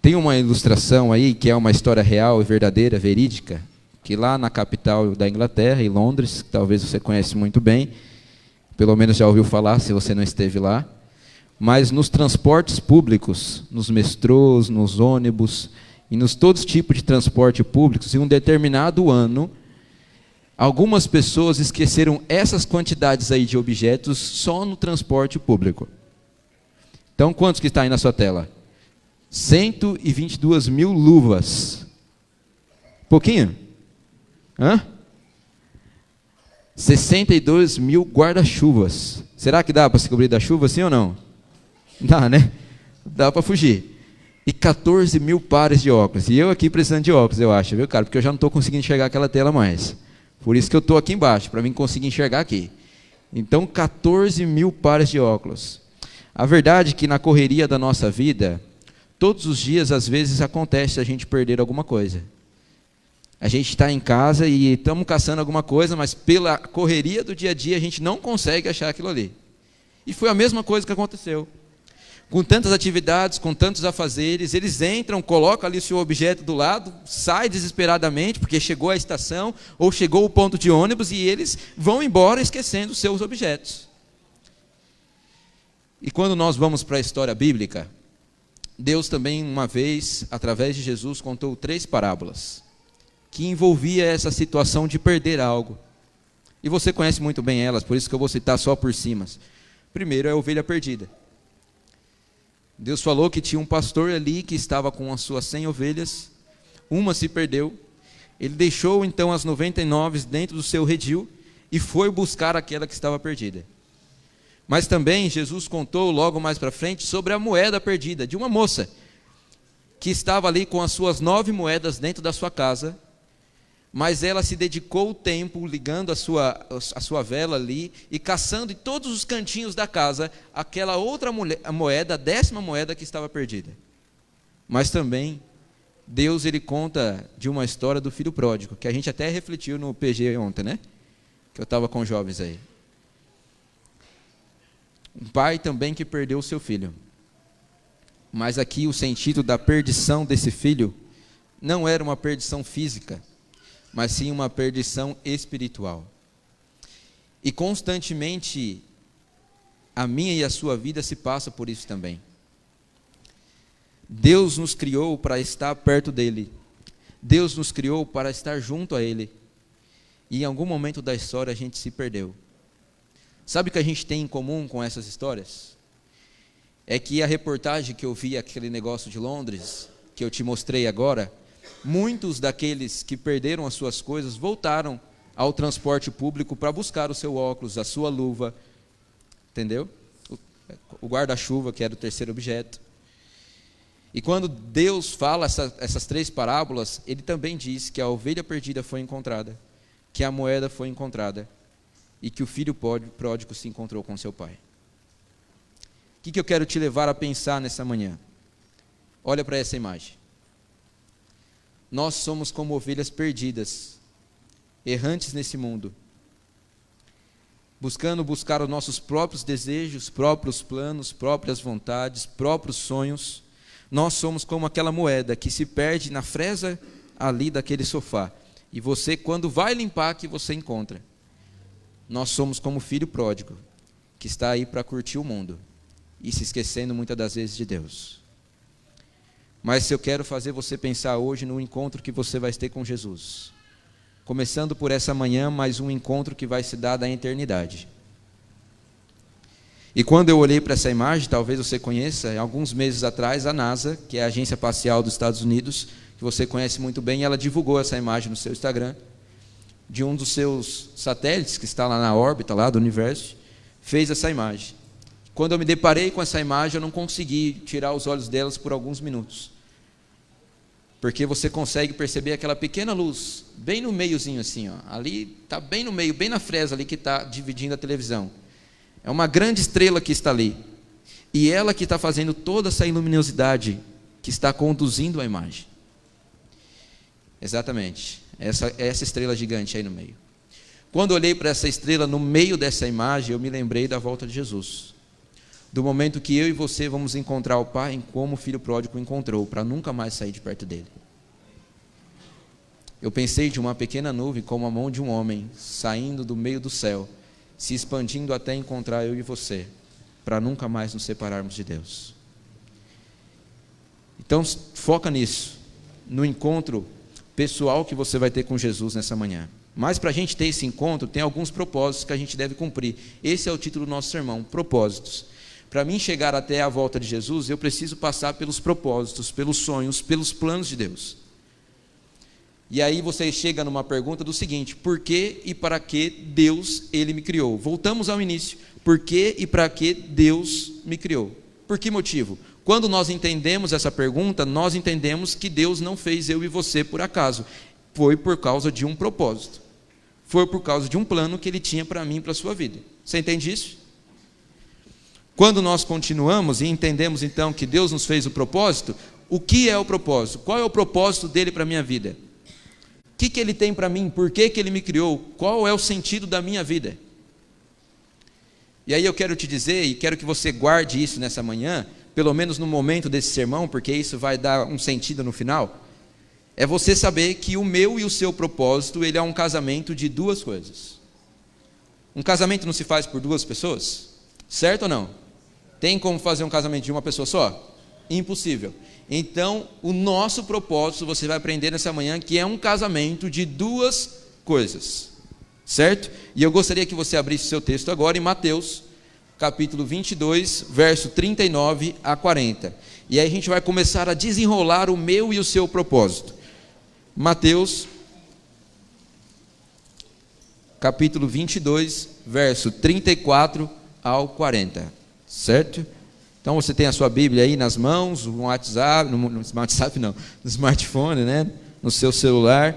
tem uma ilustração aí, que é uma história real e verdadeira, verídica, que lá na capital da Inglaterra, em Londres, que talvez você conhece muito bem, pelo menos já ouviu falar, se você não esteve lá, mas nos transportes públicos, nos metrôs, nos ônibus, e nos todos os tipos de transporte públicos, em um determinado ano, Algumas pessoas esqueceram essas quantidades aí de objetos só no transporte público. Então, quantos que está aí na sua tela? 122 mil luvas. Pouquinho? Hã? 62 mil guarda-chuvas. Será que dá para se cobrir da chuva, sim ou não? Dá, né? Dá para fugir. E 14 mil pares de óculos. E eu aqui precisando de óculos, eu acho, viu, cara? Porque eu já não estou conseguindo enxergar aquela tela mais. Por isso que eu estou aqui embaixo, para mim conseguir enxergar aqui. Então, 14 mil pares de óculos. A verdade é que na correria da nossa vida, todos os dias, às vezes, acontece a gente perder alguma coisa. A gente está em casa e estamos caçando alguma coisa, mas pela correria do dia a dia, a gente não consegue achar aquilo ali. E foi a mesma coisa que aconteceu. Com tantas atividades, com tantos afazeres, eles entram, colocam ali o seu objeto do lado, sai desesperadamente, porque chegou a estação, ou chegou o ponto de ônibus, e eles vão embora esquecendo os seus objetos. E quando nós vamos para a história bíblica, Deus também, uma vez, através de Jesus, contou 3 parábolas, que envolvia essa situação de perder algo. E você conhece muito bem elas, por isso que eu vou citar só por cima. Primeiro é a ovelha perdida. Deus falou que tinha um pastor ali que estava com as suas 100 ovelhas, uma se perdeu, ele deixou então as 99 dentro do seu redil e foi buscar aquela que estava perdida. Mas também Jesus contou logo mais para frente sobre a moeda perdida, de uma moça, que estava ali com as suas 9 moedas dentro da sua casa, mas ela se dedicou o tempo ligando a sua vela ali e caçando em todos os cantinhos da casa aquela outra moeda, a 10ª moeda que estava perdida. Mas também Deus, ele conta de uma história do filho pródigo, que a gente até refletiu no PG ontem, né? Que eu estava com jovens aí. Um pai também que perdeu o seu filho. Mas aqui o sentido da perdição desse filho não era uma perdição física, mas sim uma perdição espiritual. E constantemente a minha e a sua vida se passa por isso também. Deus nos criou para estar perto dele. Deus nos criou para estar junto a ele. E em algum momento da história a gente se perdeu. Sabe o que a gente tem em comum com essas histórias? É que a reportagem que eu vi, aquele negócio de Londres, que eu te mostrei agora, muitos daqueles que perderam as suas coisas voltaram ao transporte público para buscar o seu óculos, a sua luva, entendeu? O guarda-chuva, que era o terceiro objeto. E quando Deus fala essas 3 parábolas, ele também diz que a ovelha perdida foi encontrada, que a moeda foi encontrada e que o filho pródigo se encontrou com seu pai. O que eu quero te levar a pensar nessa manhã? Olha para essa imagem. Nós somos como ovelhas perdidas, errantes nesse mundo, buscar os nossos próprios desejos, próprios planos, próprias vontades, próprios sonhos. Nós somos como aquela moeda que se perde na fresa ali daquele sofá. E você, quando vai limpar, que você encontra. Nós somos como o filho pródigo, que está aí para curtir o mundo e se esquecendo muitas das vezes de Deus. Mas eu quero fazer você pensar hoje no encontro que você vai ter com Jesus. Começando por essa manhã, mas um encontro que vai se dar da eternidade. E quando eu olhei para essa imagem, talvez você conheça, alguns meses atrás, a NASA, que é a agência espacial dos Estados Unidos, que você conhece muito bem, ela divulgou essa imagem no seu Instagram, de um dos seus satélites, que está lá na órbita lá do universo, fez essa imagem. Quando eu me deparei com essa imagem, eu não consegui tirar os olhos delas por alguns minutos. Porque você consegue perceber aquela pequena luz, bem no meiozinho assim, ó. Ali está bem no meio, bem na fresa ali que está dividindo a televisão. É uma grande estrela que está ali. E ela que está fazendo toda essa luminosidade que está conduzindo a imagem. Exatamente. Essa estrela gigante aí no meio. Quando olhei para essa estrela no meio dessa imagem, eu me lembrei da volta de Jesus. Do momento que eu e você vamos encontrar o Pai como o filho pródigo encontrou, para nunca mais sair de perto dele. Eu pensei de uma pequena nuvem como a mão de um homem, saindo do meio do céu, se expandindo até encontrar eu e você, para nunca mais nos separarmos de Deus. Então, foca nisso, no encontro pessoal que você vai ter com Jesus nessa manhã. Mas para a gente ter esse encontro, tem alguns propósitos que a gente deve cumprir. Esse é o título do nosso sermão, propósitos. Para mim chegar até a volta de Jesus, eu preciso passar pelos propósitos, pelos sonhos, pelos planos de Deus. E aí você chega numa pergunta do seguinte: por que e para que Deus, Ele me criou? Voltamos ao início. Por que e para que Deus me criou? Por que motivo? Quando nós entendemos essa pergunta, nós entendemos que Deus não fez eu e você por acaso. Foi por causa de um propósito. Foi por causa de um plano que Ele tinha para mim e para a sua vida. Você entende isso? Quando nós continuamos e entendemos então que Deus nos fez o propósito, o que é o propósito? Qual é o propósito dele para a minha vida? O que Ele tem para mim? Por que Ele me criou? Qual é o sentido da minha vida? E aí eu quero te dizer, e quero que você guarde isso nessa manhã, pelo menos no momento desse sermão, porque isso vai dar um sentido no final, é você saber que o meu e o seu propósito, ele é um casamento de duas coisas. Um casamento não se faz por duas pessoas? Certo ou não? Tem como fazer um casamento de uma pessoa só? Impossível. Então, o nosso propósito, você vai aprender nessa manhã, que é um casamento de duas coisas. Certo? E eu gostaria que você abrisse o seu texto agora em Mateus, capítulo 22, verso 39 a 40. E aí a gente vai começar a desenrolar o meu e o seu propósito. Mateus, capítulo 22, verso 34 ao 40, certo? Então você tem a sua Bíblia aí nas mãos, no WhatsApp, no smartphone, né? No seu celular,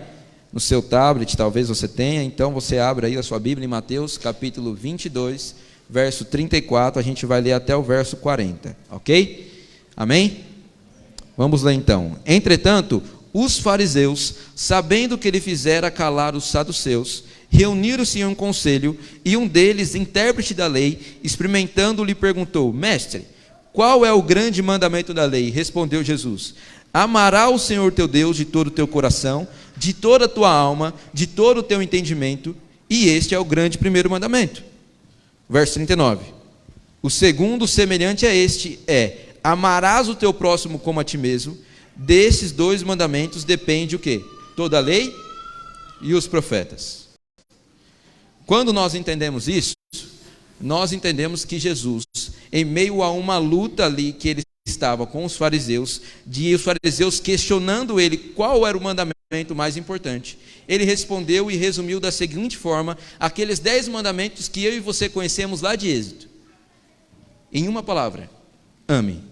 no seu tablet, talvez você tenha. Então você abre aí a sua Bíblia em Mateus, capítulo 22, verso 34, a gente vai ler até o verso 40, ok? Amém? Vamos lá então. Entretanto, os fariseus, sabendo que ele fizera calar os saduceus, reuniram-se em um conselho, e um deles, intérprete da lei, experimentando, lhe perguntou: Mestre, qual é o grande mandamento da lei? Respondeu Jesus: amará o Senhor teu Deus de todo o teu coração, de toda a tua alma, de todo o teu entendimento, e este é o grande primeiro mandamento. Verso 39. O segundo, semelhante a este, é: amarás o teu próximo como a ti mesmo. Desses dois mandamentos depende o quê? Toda a lei e os profetas. Quando nós entendemos isso, nós entendemos que Jesus, em meio a uma luta ali que ele estava com os fariseus questionando ele qual era o mandamento mais importante, ele respondeu e resumiu da seguinte forma aqueles 10 mandamentos que eu e você conhecemos lá de Êxodo. Em uma palavra: ame.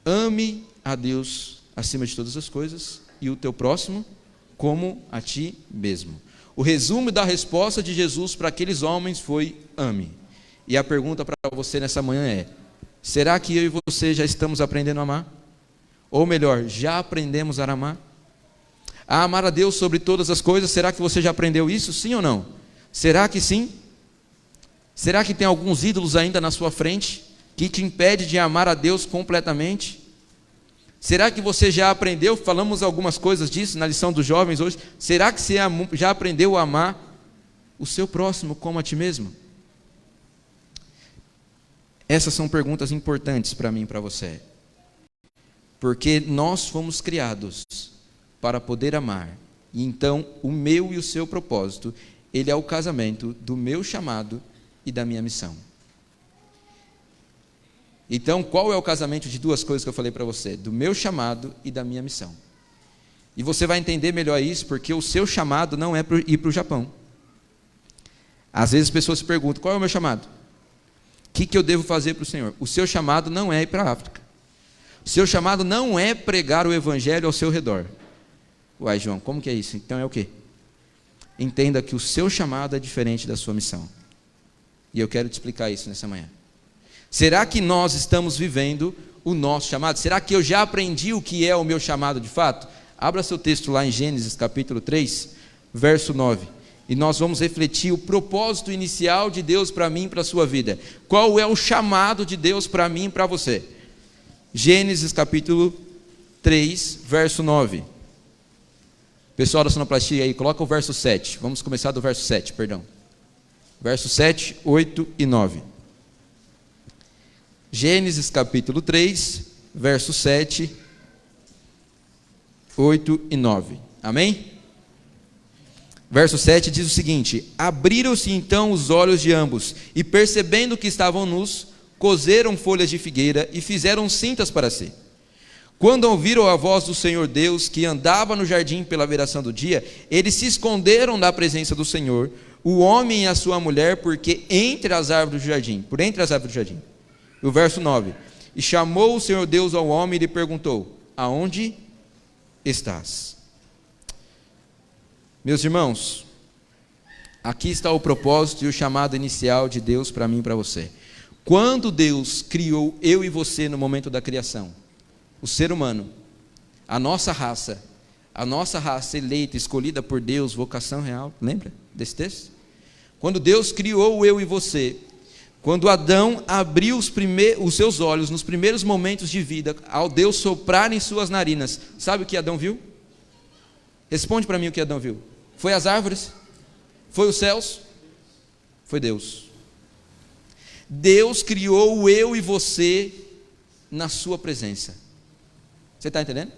Ame a Deus acima de todas as coisas e o teu próximo como a ti mesmo. O resumo da resposta de Jesus para aqueles homens foi: ame. E a pergunta para você nessa manhã é: será que eu e você já estamos aprendendo a amar? Ou melhor, já aprendemos a amar? A amar a Deus sobre todas as coisas, será que você já aprendeu isso, sim ou não? Será que sim? Será que tem alguns ídolos ainda na sua frente que te impede de amar a Deus completamente? Será que você já aprendeu? Falamos algumas coisas disso na lição dos jovens hoje. Será que você já aprendeu a amar o seu próximo como a ti mesmo? Essas são perguntas importantes para mim e para você. Porque nós fomos criados para poder amar. E então o meu e o seu propósito, ele é o casamento do meu chamado e da minha missão. Então, qual é o casamento de duas coisas que eu falei para você? Do meu chamado e da minha missão. E você vai entender melhor isso, porque o seu chamado não é ir para o Japão. Às vezes as pessoas se perguntam: qual é o meu chamado? O que eu devo fazer para o Senhor? O seu chamado não é ir para a África. O seu chamado não é pregar o Evangelho ao seu redor. Uai, João, como que é isso? Então é o quê? Entenda que o seu chamado é diferente da sua missão. E eu quero te explicar isso nessa manhã. Será que nós estamos vivendo o nosso chamado? Será que eu já aprendi o que é o meu chamado de fato? Abra seu texto lá em Gênesis capítulo 3, verso 9. E nós vamos refletir o propósito inicial de Deus para mim e para a sua vida. Qual é o chamado de Deus para mim e para você? Gênesis capítulo 3, verso 9. Pessoal da sonoplastia aí, coloca o verso 7. Vamos começar do verso 7, perdão. Verso 7, 8 e 9. Gênesis capítulo 3, verso 7, 8 e 9. Amém? Verso 7 diz o seguinte: abriram-se então os olhos de ambos, e percebendo que estavam nus, coseram folhas de figueira e fizeram cintas para si. Quando ouviram a voz do Senhor Deus, que andava no jardim pela viração do dia, eles se esconderam da presença do Senhor, o homem e a sua mulher, por entre as árvores do jardim. E o verso 9: e chamou o Senhor Deus ao homem e lhe perguntou: aonde estás? Meus irmãos, aqui está o propósito e o chamado inicial de Deus para mim e para você. Quando Deus criou eu e você no momento da criação, o ser humano, a nossa raça eleita, escolhida por Deus, vocação real, lembra desse texto? Quando Deus criou eu e você, quando Adão abriu os seus olhos nos primeiros momentos de vida, ao Deus soprar em suas narinas, sabe o que Adão viu? Responde para mim o que Adão viu. Foi as árvores? Foi os céus? Foi Deus. Deus criou eu e você na sua presença. Você está entendendo?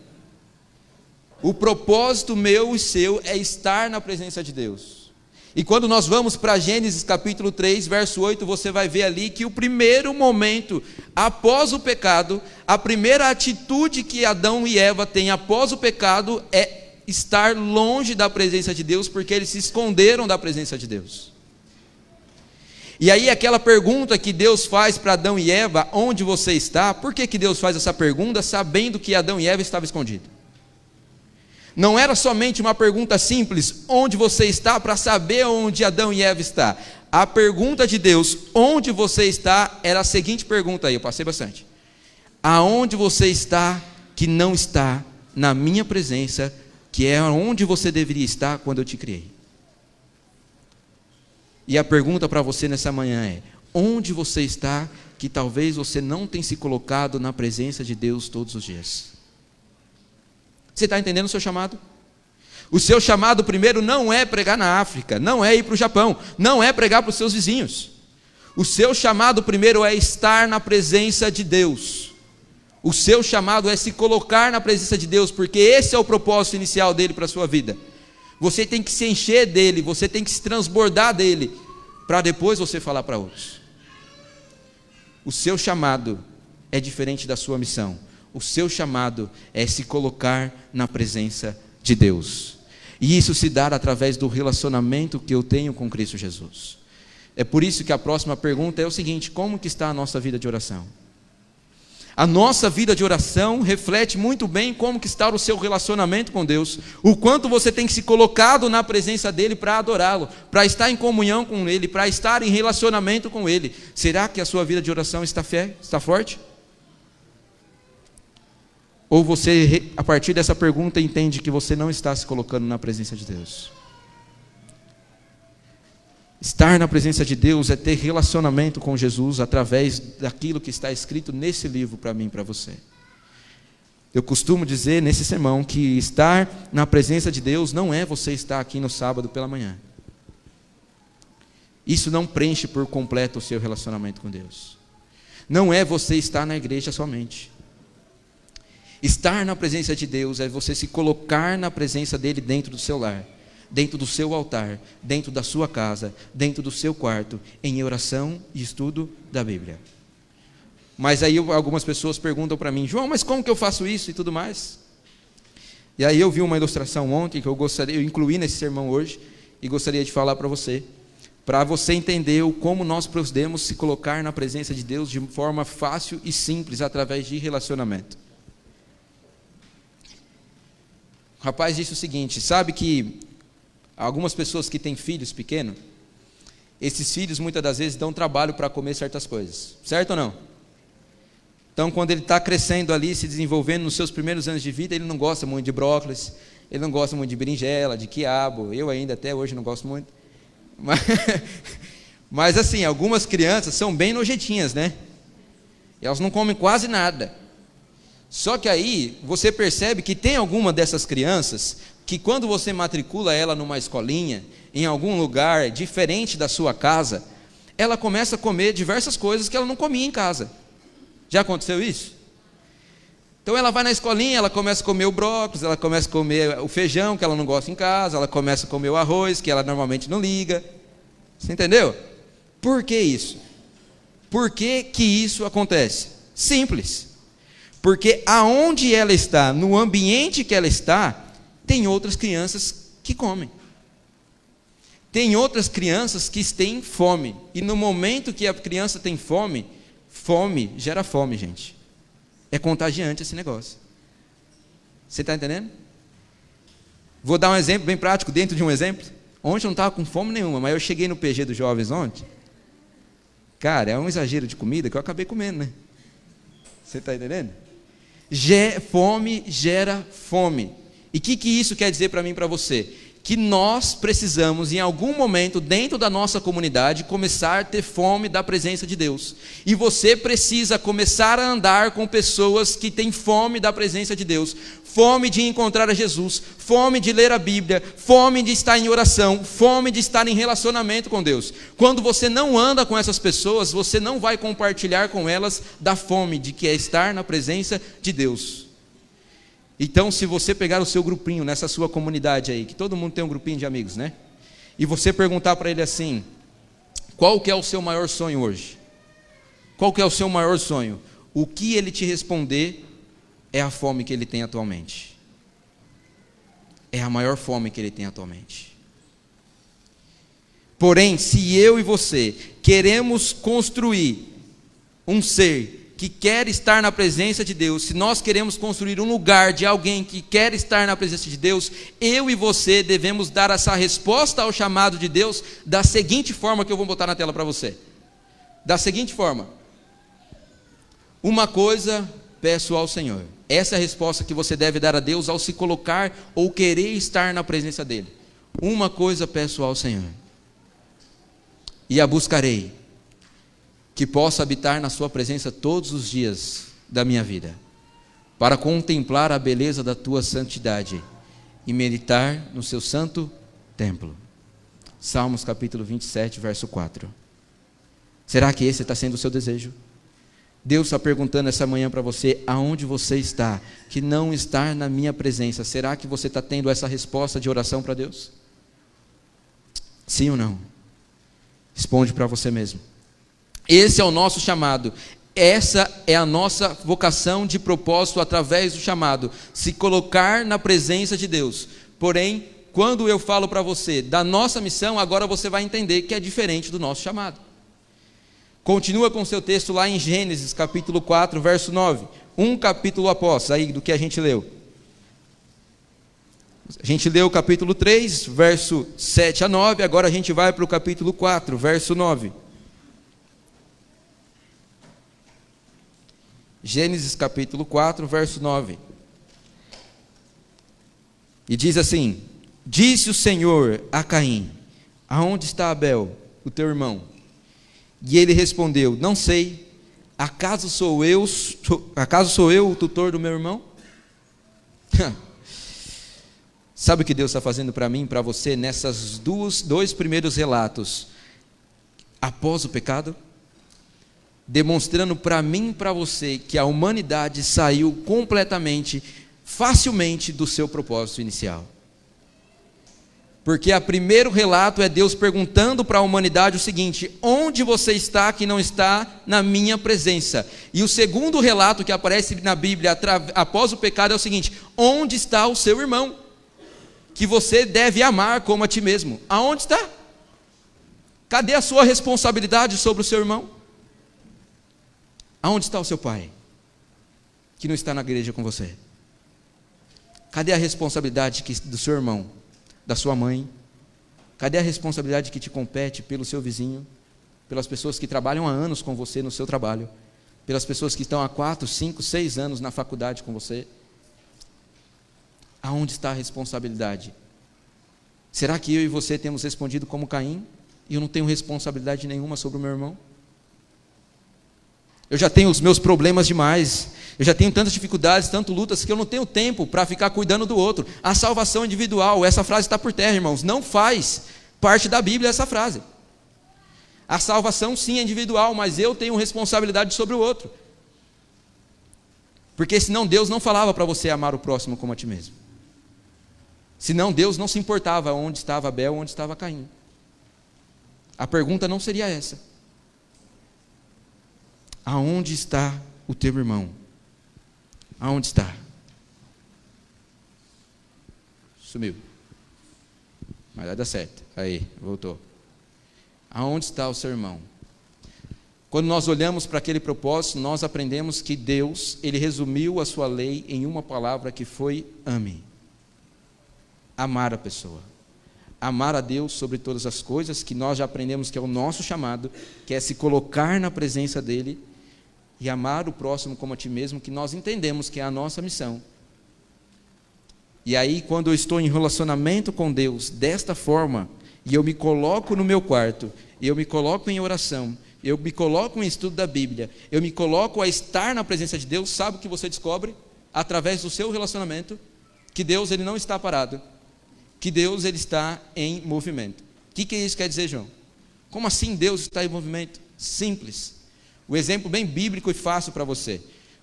O propósito meu e seu é estar na presença de Deus. E quando nós vamos para Gênesis capítulo 3, verso 8, você vai ver ali que o primeiro momento após o pecado, a primeira atitude que Adão e Eva têm após o pecado é estar longe da presença de Deus, porque eles se esconderam da presença de Deus. E aí aquela pergunta que Deus faz para Adão e Eva: onde você está? Por que Deus faz essa pergunta sabendo que Adão e Eva estavam escondidos? Não era somente uma pergunta simples, onde você está, para saber onde Adão e Eva estão. A pergunta de Deus, onde você está, era a seguinte pergunta aí, eu passei bastante: aonde você está que não está na minha presença, que é onde você deveria estar quando eu te criei? E a pergunta para você nessa manhã é: onde você está que talvez você não tenha se colocado na presença de Deus todos os dias? Você está entendendo o seu chamado? O seu chamado primeiro não é pregar na África, não é ir para o Japão, não é pregar para os seus vizinhos. O seu chamado primeiro é estar na presença de Deus. O seu chamado é se colocar na presença de Deus, porque esse é o propósito inicial dele para a sua vida. Você tem que se encher dele, você tem que se transbordar dele, para depois você falar para outros. O seu chamado é diferente da sua missão. O seu chamado é se colocar na presença de Deus. E isso se dá através do relacionamento que eu tenho com Cristo Jesus. É por isso que a próxima pergunta é o seguinte: como que está a nossa vida de oração? A nossa vida de oração reflete muito bem como que está o seu relacionamento com Deus, o quanto você tem se colocado na presença dEle para adorá-lo, para estar em comunhão com Ele, para estar em relacionamento com Ele. Será que a sua vida de oração está forte? Ou você, a partir dessa pergunta, entende que você não está se colocando na presença de Deus? Estar na presença de Deus é ter relacionamento com Jesus através daquilo que está escrito nesse livro para mim e para você. Eu costumo dizer nesse sermão que estar na presença de Deus não é você estar aqui no sábado pela manhã. Isso não preenche por completo o seu relacionamento com Deus. Não é você estar na igreja somente. Estar na presença de Deus é você se colocar na presença dEle dentro do seu lar, dentro do seu altar, dentro da sua casa, dentro do seu quarto, em oração e estudo da Bíblia. Mas aí algumas pessoas perguntam para mim: João, mas como que eu faço isso e tudo mais? E aí eu vi uma ilustração ontem que eu incluí nesse sermão hoje e gostaria de falar para você entender como nós podemos se colocar na presença de Deus de forma fácil e simples através de relacionamento. O rapaz disse o seguinte: sabe que algumas pessoas que têm filhos pequenos, esses filhos muitas das vezes dão trabalho para comer certas coisas, certo ou não? Então quando ele está crescendo ali, se desenvolvendo nos seus primeiros anos de vida, ele não gosta muito de brócolis, ele não gosta muito de berinjela, de quiabo, eu ainda até hoje não gosto muito, mas assim, algumas crianças são bem nojentinhas, né? Elas não comem quase nada. Só que aí você percebe que tem alguma dessas crianças que quando você matricula ela numa escolinha, em algum lugar diferente da sua casa, ela começa a comer diversas coisas que ela não comia em casa. Já aconteceu isso? Então ela vai na escolinha, ela começa a comer o brócolis, ela começa a comer o feijão que ela não gosta em casa, ela começa a comer o arroz que ela normalmente não liga. Você entendeu? Por que isso? Por que que isso acontece? Simples. Porque aonde ela está, no ambiente que ela está, tem outras crianças que comem. Tem outras crianças que têm fome. E no momento que a criança tem fome, fome gera fome, gente. É contagiante esse negócio. Você está entendendo? Vou dar um exemplo bem prático, dentro de um exemplo. Ontem eu não estava com fome nenhuma, mas eu cheguei no PG dos jovens ontem. Cara, é um exagero de comida que eu acabei comendo, né? Você está entendendo? Fome gera fome. E o que isso quer dizer para mim e para você? Que nós precisamos, em algum momento, dentro da nossa comunidade, começar a ter fome da presença de Deus. E você precisa começar a andar com pessoas que têm fome da presença de Deus. Fome de encontrar a Jesus, fome de ler a Bíblia, fome de estar em oração, fome de estar em relacionamento com Deus. Quando você não anda com essas pessoas, você não vai compartilhar com elas da fome de que é estar na presença de Deus. Então, se você pegar o seu grupinho nessa sua comunidade aí, que todo mundo tem um grupinho de amigos, né? E você perguntar para ele assim: qual que é o seu maior sonho hoje? Qual que é o seu maior sonho? O que ele te responder é a fome que ele tem atualmente. É a maior fome que ele tem atualmente. Porém, se eu e você queremos construir um ser que quer estar na presença de Deus, se nós queremos construir um lugar de alguém que quer estar na presença de Deus, eu e você devemos dar essa resposta ao chamado de Deus da seguinte forma, que eu vou botar na tela para você. Da seguinte forma: uma coisa peço ao Senhor. Essa é a resposta que você deve dar a Deus ao se colocar ou querer estar na presença dEle. Uma coisa peço ao Senhor, e a buscarei, que possa habitar na sua presença todos os dias da minha vida, para contemplar a beleza da tua santidade e meditar no seu santo templo. Salmos capítulo 27, verso 4. Será que esse está sendo o seu desejo? Deus está perguntando essa manhã para você: aonde você está, que não está na minha presença? Será que você está tendo essa resposta de oração para Deus? Sim ou não? Responde para você mesmo. Esse é o nosso chamado, essa é a nossa vocação de propósito através do chamado, se colocar na presença de Deus. Porém, quando eu falo para você da nossa missão, agora você vai entender que é diferente do nosso chamado. Continua com o seu texto lá em Gênesis capítulo 4, verso 9, um capítulo após aí do que a gente leu. A gente leu o capítulo 3, verso 7 a 9, agora a gente vai para o capítulo 4, verso 9. Gênesis capítulo 4, verso 9. E diz assim: disse o Senhor a Caim: aonde está Abel, o teu irmão? E ele respondeu: não sei, acaso sou eu o tutor do meu irmão? Sabe o que Deus está fazendo para mim e para você nessas dois primeiros relatos após o pecado? Demonstrando para mim e para você que a humanidade saiu completamente, facilmente do seu propósito inicial. Porque o primeiro relato é Deus perguntando para a humanidade o seguinte: onde você está que não está na minha presença? E o segundo relato que aparece na Bíblia após o pecado é o seguinte: onde está o seu irmão, que você deve amar como a ti mesmo? Aonde está? Cadê a sua responsabilidade sobre o seu irmão? Aonde está o seu pai, que não está na igreja com você? Cadê a responsabilidade do seu irmão, da sua mãe? Cadê a responsabilidade que te compete pelo seu vizinho, pelas pessoas que trabalham há anos com você no seu trabalho, pelas pessoas que estão há 4, 5, 6 anos na faculdade com você? Aonde está a responsabilidade? Será que eu e você temos respondido como Caim, e eu não tenho responsabilidade nenhuma sobre o meu irmão? Eu já tenho os meus problemas demais, eu já tenho tantas dificuldades, tantas lutas, que eu não tenho tempo para ficar cuidando do outro. A salvação individual, essa frase está por terra, irmãos, não faz parte da Bíblia essa frase. A salvação sim é individual, mas eu tenho responsabilidade sobre o outro. Porque senão Deus não falava para você amar o próximo como a ti mesmo. Senão Deus não se importava onde estava Abel, onde estava Caim. A pergunta não seria essa. Aonde está o teu irmão? Aonde está? Sumiu. Mas vai dar certo. Aí, voltou. Aonde está o seu irmão? Quando nós olhamos para aquele propósito, nós aprendemos que Deus, Ele resumiu a sua lei em uma palavra que foi ame. Amar a pessoa. Amar a Deus sobre todas as coisas, que nós já aprendemos que é o nosso chamado, que é se colocar na presença dEle, e amar o próximo como a ti mesmo, que nós entendemos que é a nossa missão. E aí, quando eu estou em relacionamento com Deus, desta forma, e eu me coloco no meu quarto, e eu me coloco em oração, eu me coloco em estudo da Bíblia, eu me coloco a estar na presença de Deus, sabe o que você descobre? Através do seu relacionamento, que Deus ele não está parado, que Deus ele está em movimento. O que isso quer dizer, João? Como assim Deus está em movimento? Simples. O exemplo bem bíblico e fácil para você.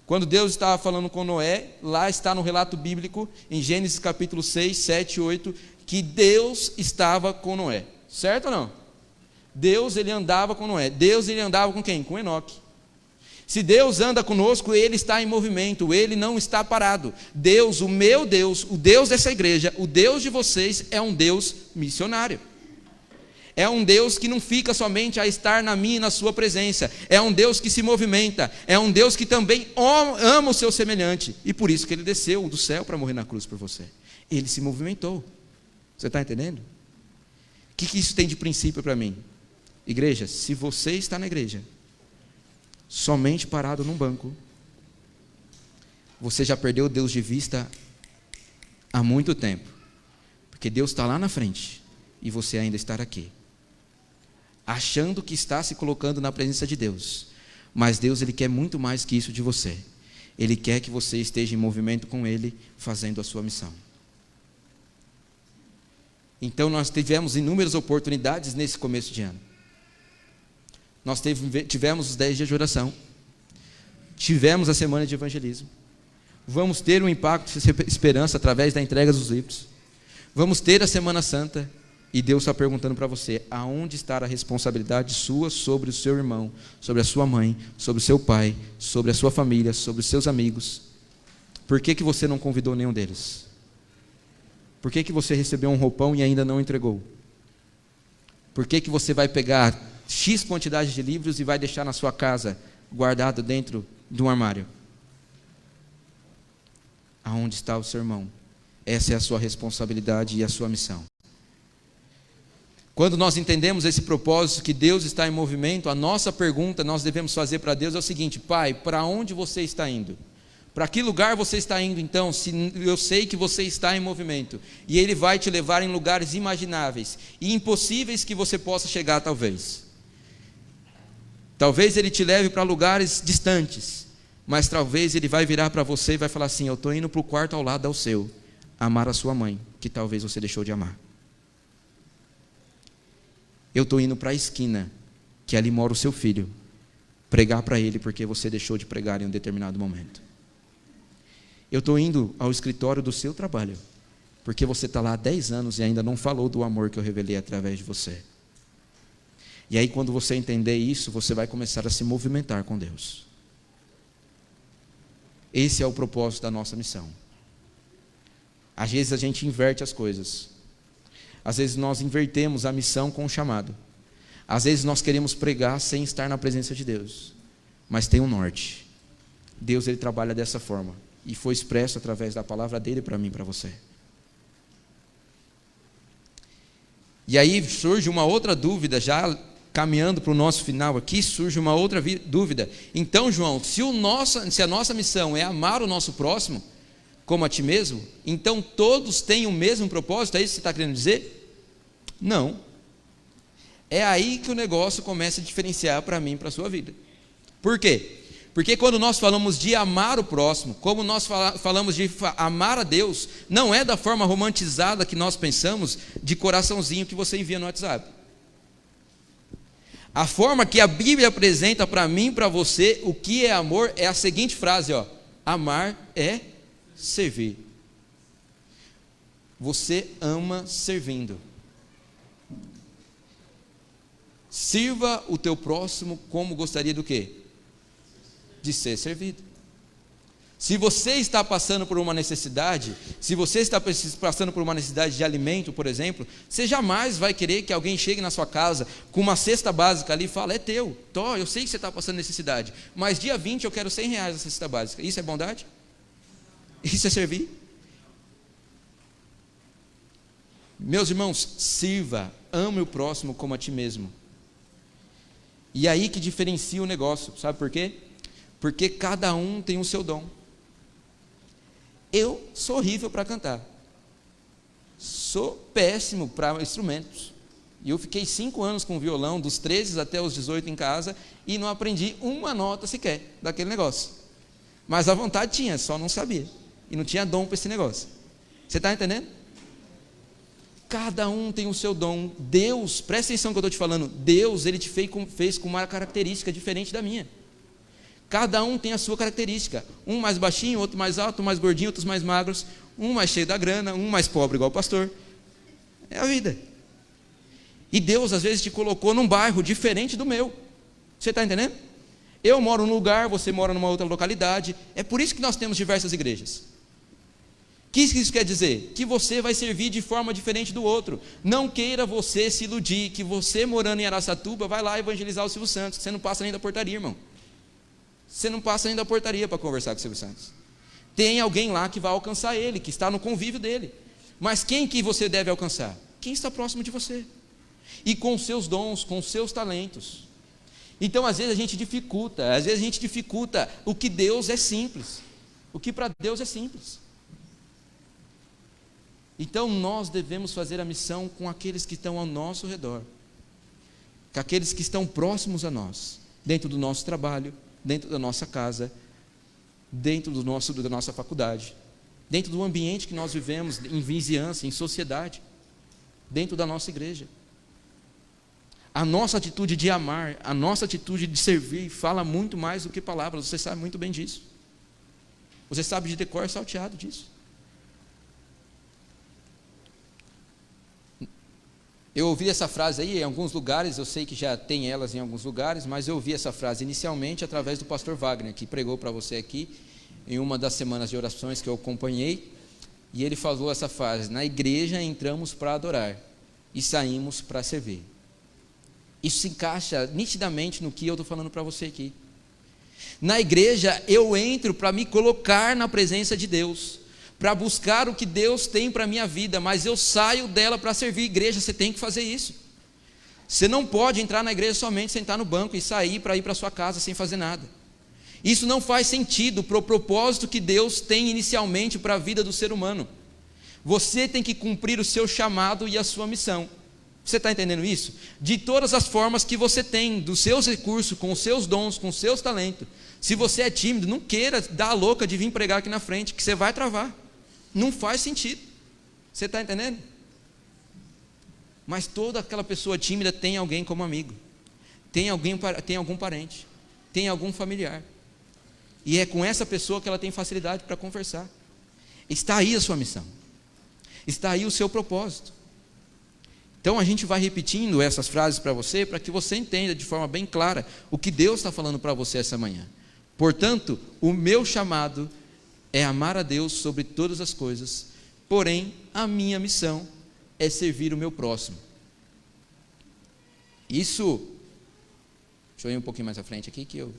Quando Deus estava falando com Noé, lá está no relato bíblico, em Gênesis capítulo 6, 7 e 8, que Deus estava com Noé. Certo ou não? Deus ele andava com Noé. Deus ele andava com quem? Com Enoque. Se Deus anda conosco, Ele está em movimento, Ele não está parado. Deus, o meu Deus, o Deus dessa igreja, o Deus de vocês é um Deus missionário. É um Deus que não fica somente a estar na minha e na sua presença. É um Deus que se movimenta. É um Deus que também ama o seu semelhante. E por isso que Ele desceu do céu para morrer na cruz por você. Ele se movimentou. Você está entendendo? O que isso tem de princípio para mim? Igreja, se você está na igreja, somente parado num banco, você já perdeu Deus de vista há muito tempo. Porque Deus está lá na frente e você ainda está aqui, achando que está se colocando na presença de Deus. Mas Deus ele quer muito mais que isso de você. Ele quer que você esteja em movimento com Ele, fazendo a sua missão. Então nós tivemos inúmeras oportunidades nesse começo de ano. Nós tivemos os 10 dias de oração, tivemos a semana de evangelismo, vamos ter um impacto de esperança através da entrega dos livros, vamos ter a Semana Santa, e Deus está perguntando para você, aonde está a responsabilidade sua sobre o seu irmão, sobre a sua mãe, sobre o seu pai, sobre a sua família, sobre os seus amigos? Por que você não convidou nenhum deles? Por que você recebeu um roupão e ainda não entregou? Por que você vai pegar X quantidade de livros e vai deixar na sua casa, guardado dentro de um armário? Aonde está o seu irmão? Essa é a sua responsabilidade e a sua missão. Quando nós entendemos esse propósito, que Deus está em movimento, a nossa pergunta nós devemos fazer para Deus é o seguinte: Pai, para onde você está indo? Para que lugar você está indo então, se eu sei que você está em movimento? E Ele vai te levar em lugares imagináveis e impossíveis que você possa chegar talvez. Talvez Ele te leve para lugares distantes, mas talvez Ele vai virar para você e vai falar assim: eu estou indo para o quarto ao lado ao seu, amar a sua mãe, que talvez você deixou de amar. Eu estou indo para a esquina, que ali mora o seu filho, pregar para ele porque você deixou de pregar em um determinado momento. Eu estou indo ao escritório do seu trabalho, porque você está lá há 10 anos e ainda não falou do amor que eu revelei através de você. E aí, quando você entender isso, você vai começar a se movimentar com Deus. Esse é o propósito da nossa missão. Às vezes a gente inverte as coisas. Às vezes nós invertemos a missão com o chamado. Às vezes nós queremos pregar sem estar na presença de Deus. Mas tem um norte. Deus ele trabalha dessa forma. E foi expresso através da palavra dele para mim e para você. E aí surge uma outra dúvida, já caminhando para o nosso final aqui, surge uma outra dúvida. Então, João, se a nossa missão é amar o nosso próximo como a ti mesmo, então todos têm o mesmo propósito? É isso que você está querendo dizer? Não. É aí que o negócio começa a diferenciar para mim e para a sua vida. Por quê? Porque quando nós falamos de amar o próximo, como nós falamos de amar a Deus, não é da forma romantizada que nós pensamos, de coraçãozinho que você envia no WhatsApp. A forma que a Bíblia apresenta para mim e para você o que é amor é a seguinte frase, ó: Amar é servir. Você ama servindo. Sirva o teu próximo como gostaria do quê? De ser servido. Se você está passando por uma necessidade, se você está passando por uma necessidade de alimento, por exemplo, você jamais vai querer que alguém chegue na sua casa com uma cesta básica ali e fale, é teu, eu sei que você está passando necessidade, mas dia 20 eu quero R$100 essa cesta básica. Isso é bondade? Isso é servir? Meus irmãos, sirva, ame o próximo como a ti mesmo. E aí que diferencia o negócio, sabe por quê? Porque cada um tem o seu dom. Eu sou horrível para cantar, sou péssimo para instrumentos, e eu fiquei 5 anos com violão, dos 13 até os 18 em casa, e não aprendi uma nota sequer daquele negócio, mas a vontade tinha, só não sabia, e não tinha dom para esse negócio. Você está entendendo? Cada um tem o seu dom. Deus, presta atenção no que eu estou te falando, Deus, Ele te fez com uma característica diferente da minha. Cada um tem a sua característica, um mais baixinho, outro mais alto, um mais gordinho, outros mais magros, um mais cheio da grana, um mais pobre igual o pastor. É a vida. E Deus às vezes te colocou num bairro diferente do meu. Você está entendendo? Eu moro num lugar, você mora numa outra localidade. É por isso que nós temos diversas igrejas. O que isso quer dizer? Que você vai servir de forma diferente do outro. Não queira você se iludir que você morando em Araçatuba vai lá evangelizar o Silvio Santos. Você não passa nem da portaria, irmão. Você não passa nem da portaria para conversar com o Silvio Santos. Tem alguém lá que vai alcançar ele, que está no convívio dele. Mas quem que você deve alcançar? Quem está próximo de você. E com os seus dons, com os seus talentos. Então, às vezes a gente dificulta o que Deus é simples. O que para Deus é simples. Então, nós devemos fazer a missão com aqueles que estão ao nosso redor. Com aqueles que estão próximos a nós. Dentro do nosso trabalho, dentro da nossa casa, dentro da nossa faculdade, dentro do ambiente que nós vivemos, em vizinhança, em sociedade, dentro da nossa igreja. A nossa atitude de amar, a nossa atitude de servir, fala muito mais do que palavras, você sabe muito bem disso. Você sabe de decor salteado disso. Eu ouvi essa frase aí em alguns lugares, eu sei que já tem elas em alguns lugares, mas eu ouvi essa frase inicialmente através do pastor Wagner, que pregou para você aqui, em uma das semanas de orações que eu acompanhei, e ele falou essa frase: na igreja entramos para adorar e saímos para servir. Isso se encaixa nitidamente no que eu estou falando para você aqui. Na igreja eu entro para me colocar na presença de Deus, para buscar o que Deus tem para a minha vida, mas eu saio dela para servir. Igreja, você tem que fazer isso. Você não pode entrar na igreja somente, sentar no banco e sair para ir para a sua casa sem fazer nada. Isso não faz sentido para o propósito que Deus tem inicialmente para a vida do ser humano. Você tem que cumprir o seu chamado e a sua missão. Você está entendendo isso? De todas as formas que você tem, dos seus recursos, com os seus dons, com os seus talentos. Se você é tímido, não queira dar a louca de vir pregar aqui na frente, que você vai travar. Não faz sentido. Você está entendendo? Mas toda aquela pessoa tímida tem alguém como amigo, tem algum parente, tem algum familiar, e é com essa pessoa que ela tem facilidade para conversar. Está aí a sua missão, está aí o seu propósito. Então a gente vai repetindo essas frases para você, para que você entenda de forma bem clara o que Deus está falando para você essa manhã. Portanto, o meu chamado é amar a Deus sobre todas as coisas, porém a minha missão é servir o meu próximo. Isso, deixa eu ir um pouquinho mais à frente aqui, que eu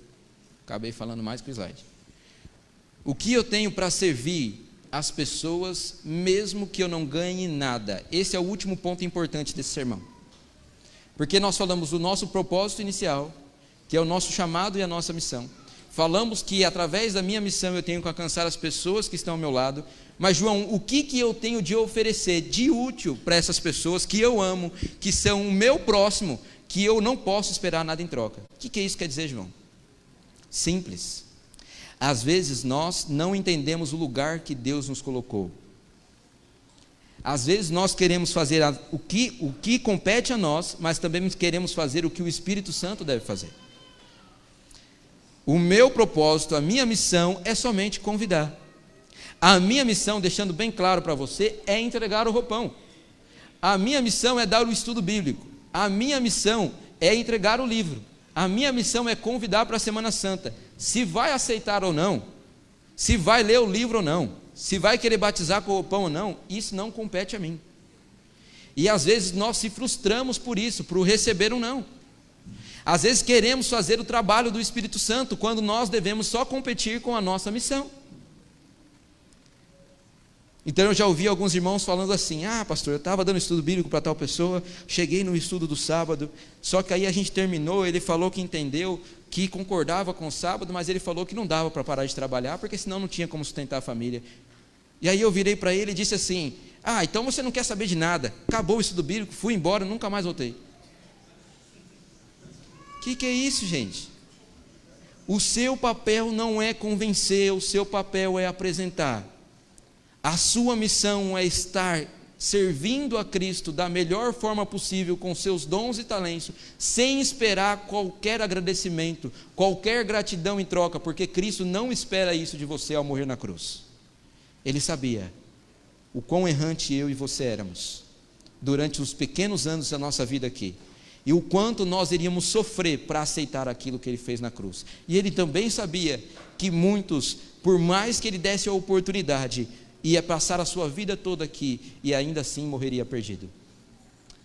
acabei falando mais que o slide. O que eu tenho para servir as pessoas, mesmo que eu não ganhe nada? Esse é o último ponto importante desse sermão. Porque nós falamos do nosso propósito inicial, que é o nosso chamado e a nossa missão. Falamos que através da minha missão eu tenho que alcançar as pessoas que estão ao meu lado. Mas João, o que eu tenho de oferecer de útil para essas pessoas que eu amo, que são o meu próximo, que eu não posso esperar nada em troca? O que isso quer dizer, João? Simples. Às vezes nós não entendemos o lugar que Deus nos colocou. Às vezes nós queremos fazer o que compete a nós, mas também queremos fazer o que o Espírito Santo deve fazer. O meu propósito, a minha missão é somente convidar. A minha missão, deixando bem claro para você, é entregar o roupão. A minha missão é dar o estudo bíblico. A minha missão é entregar o livro. A minha missão é convidar para a Semana Santa. Se vai aceitar ou não, se vai ler o livro ou não, se vai querer batizar com o roupão ou não, isso não compete a mim. E às vezes nós se frustramos por isso, por receber ou não. Às vezes queremos fazer o trabalho do Espírito Santo, quando nós devemos só competir com a nossa missão. Então eu já ouvi alguns irmãos falando assim: ah, pastor, eu estava dando estudo bíblico para tal pessoa, cheguei no estudo do sábado, só que aí a gente terminou, ele falou que entendeu, que concordava com o sábado, mas ele falou que não dava para parar de trabalhar, porque senão não tinha como sustentar a família. E aí eu virei para ele e disse assim: ah, então você não quer saber de nada, acabou o estudo bíblico, fui embora, nunca mais voltei. Que é isso, gente? O seu papel não é convencer, o seu papel é apresentar. A sua missão é estar servindo a Cristo da melhor forma possível, com seus dons e talentos, sem esperar qualquer agradecimento, qualquer gratidão em troca, porque Cristo não espera isso de você ao morrer na cruz. Ele sabia o quão errante eu e você éramos durante os pequenos anos da nossa vida aqui, e o quanto nós iríamos sofrer para aceitar aquilo que Ele fez na cruz. E Ele também sabia que muitos, por mais que Ele desse a oportunidade, ia passar a sua vida toda aqui e ainda assim morreria perdido.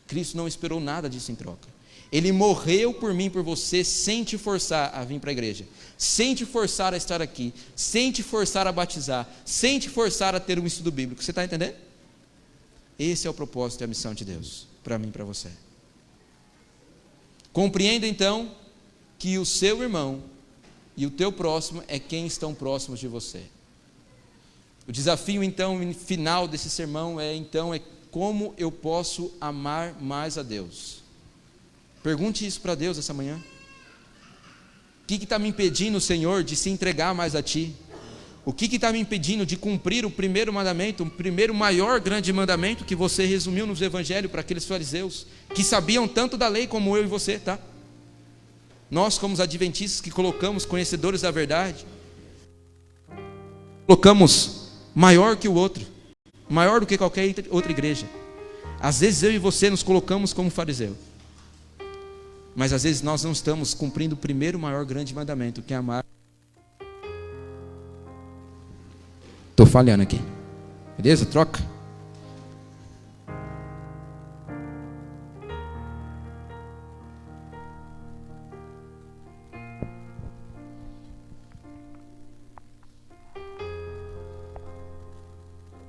Cristo não esperou nada disso em troca. Ele morreu por mim, por você, sem te forçar a vir para a igreja, sem te forçar a estar aqui, sem te forçar a batizar, sem te forçar a ter um estudo bíblico. Você está entendendo? Esse é o propósito e a missão de Deus para mim e para você. Compreenda então que o seu irmão e o teu próximo é quem estão próximos de você. O desafio então final desse sermão é como eu posso amar mais a Deus. Pergunte isso para Deus essa manhã. O que está me impedindo, Senhor, de se entregar mais a Ti? O que está me impedindo de cumprir o primeiro mandamento, o primeiro maior grande mandamento que você resumiu nos evangelhos para aqueles fariseus, que sabiam tanto da lei como eu e você, tá? Nós, como os adventistas que colocamos conhecedores da verdade, colocamos maior que o outro, maior do que qualquer outra igreja. Às vezes eu e você nos colocamos como fariseu, mas às vezes nós não estamos cumprindo o primeiro maior grande mandamento, que é amar. Estou falhando aqui, beleza? Troca.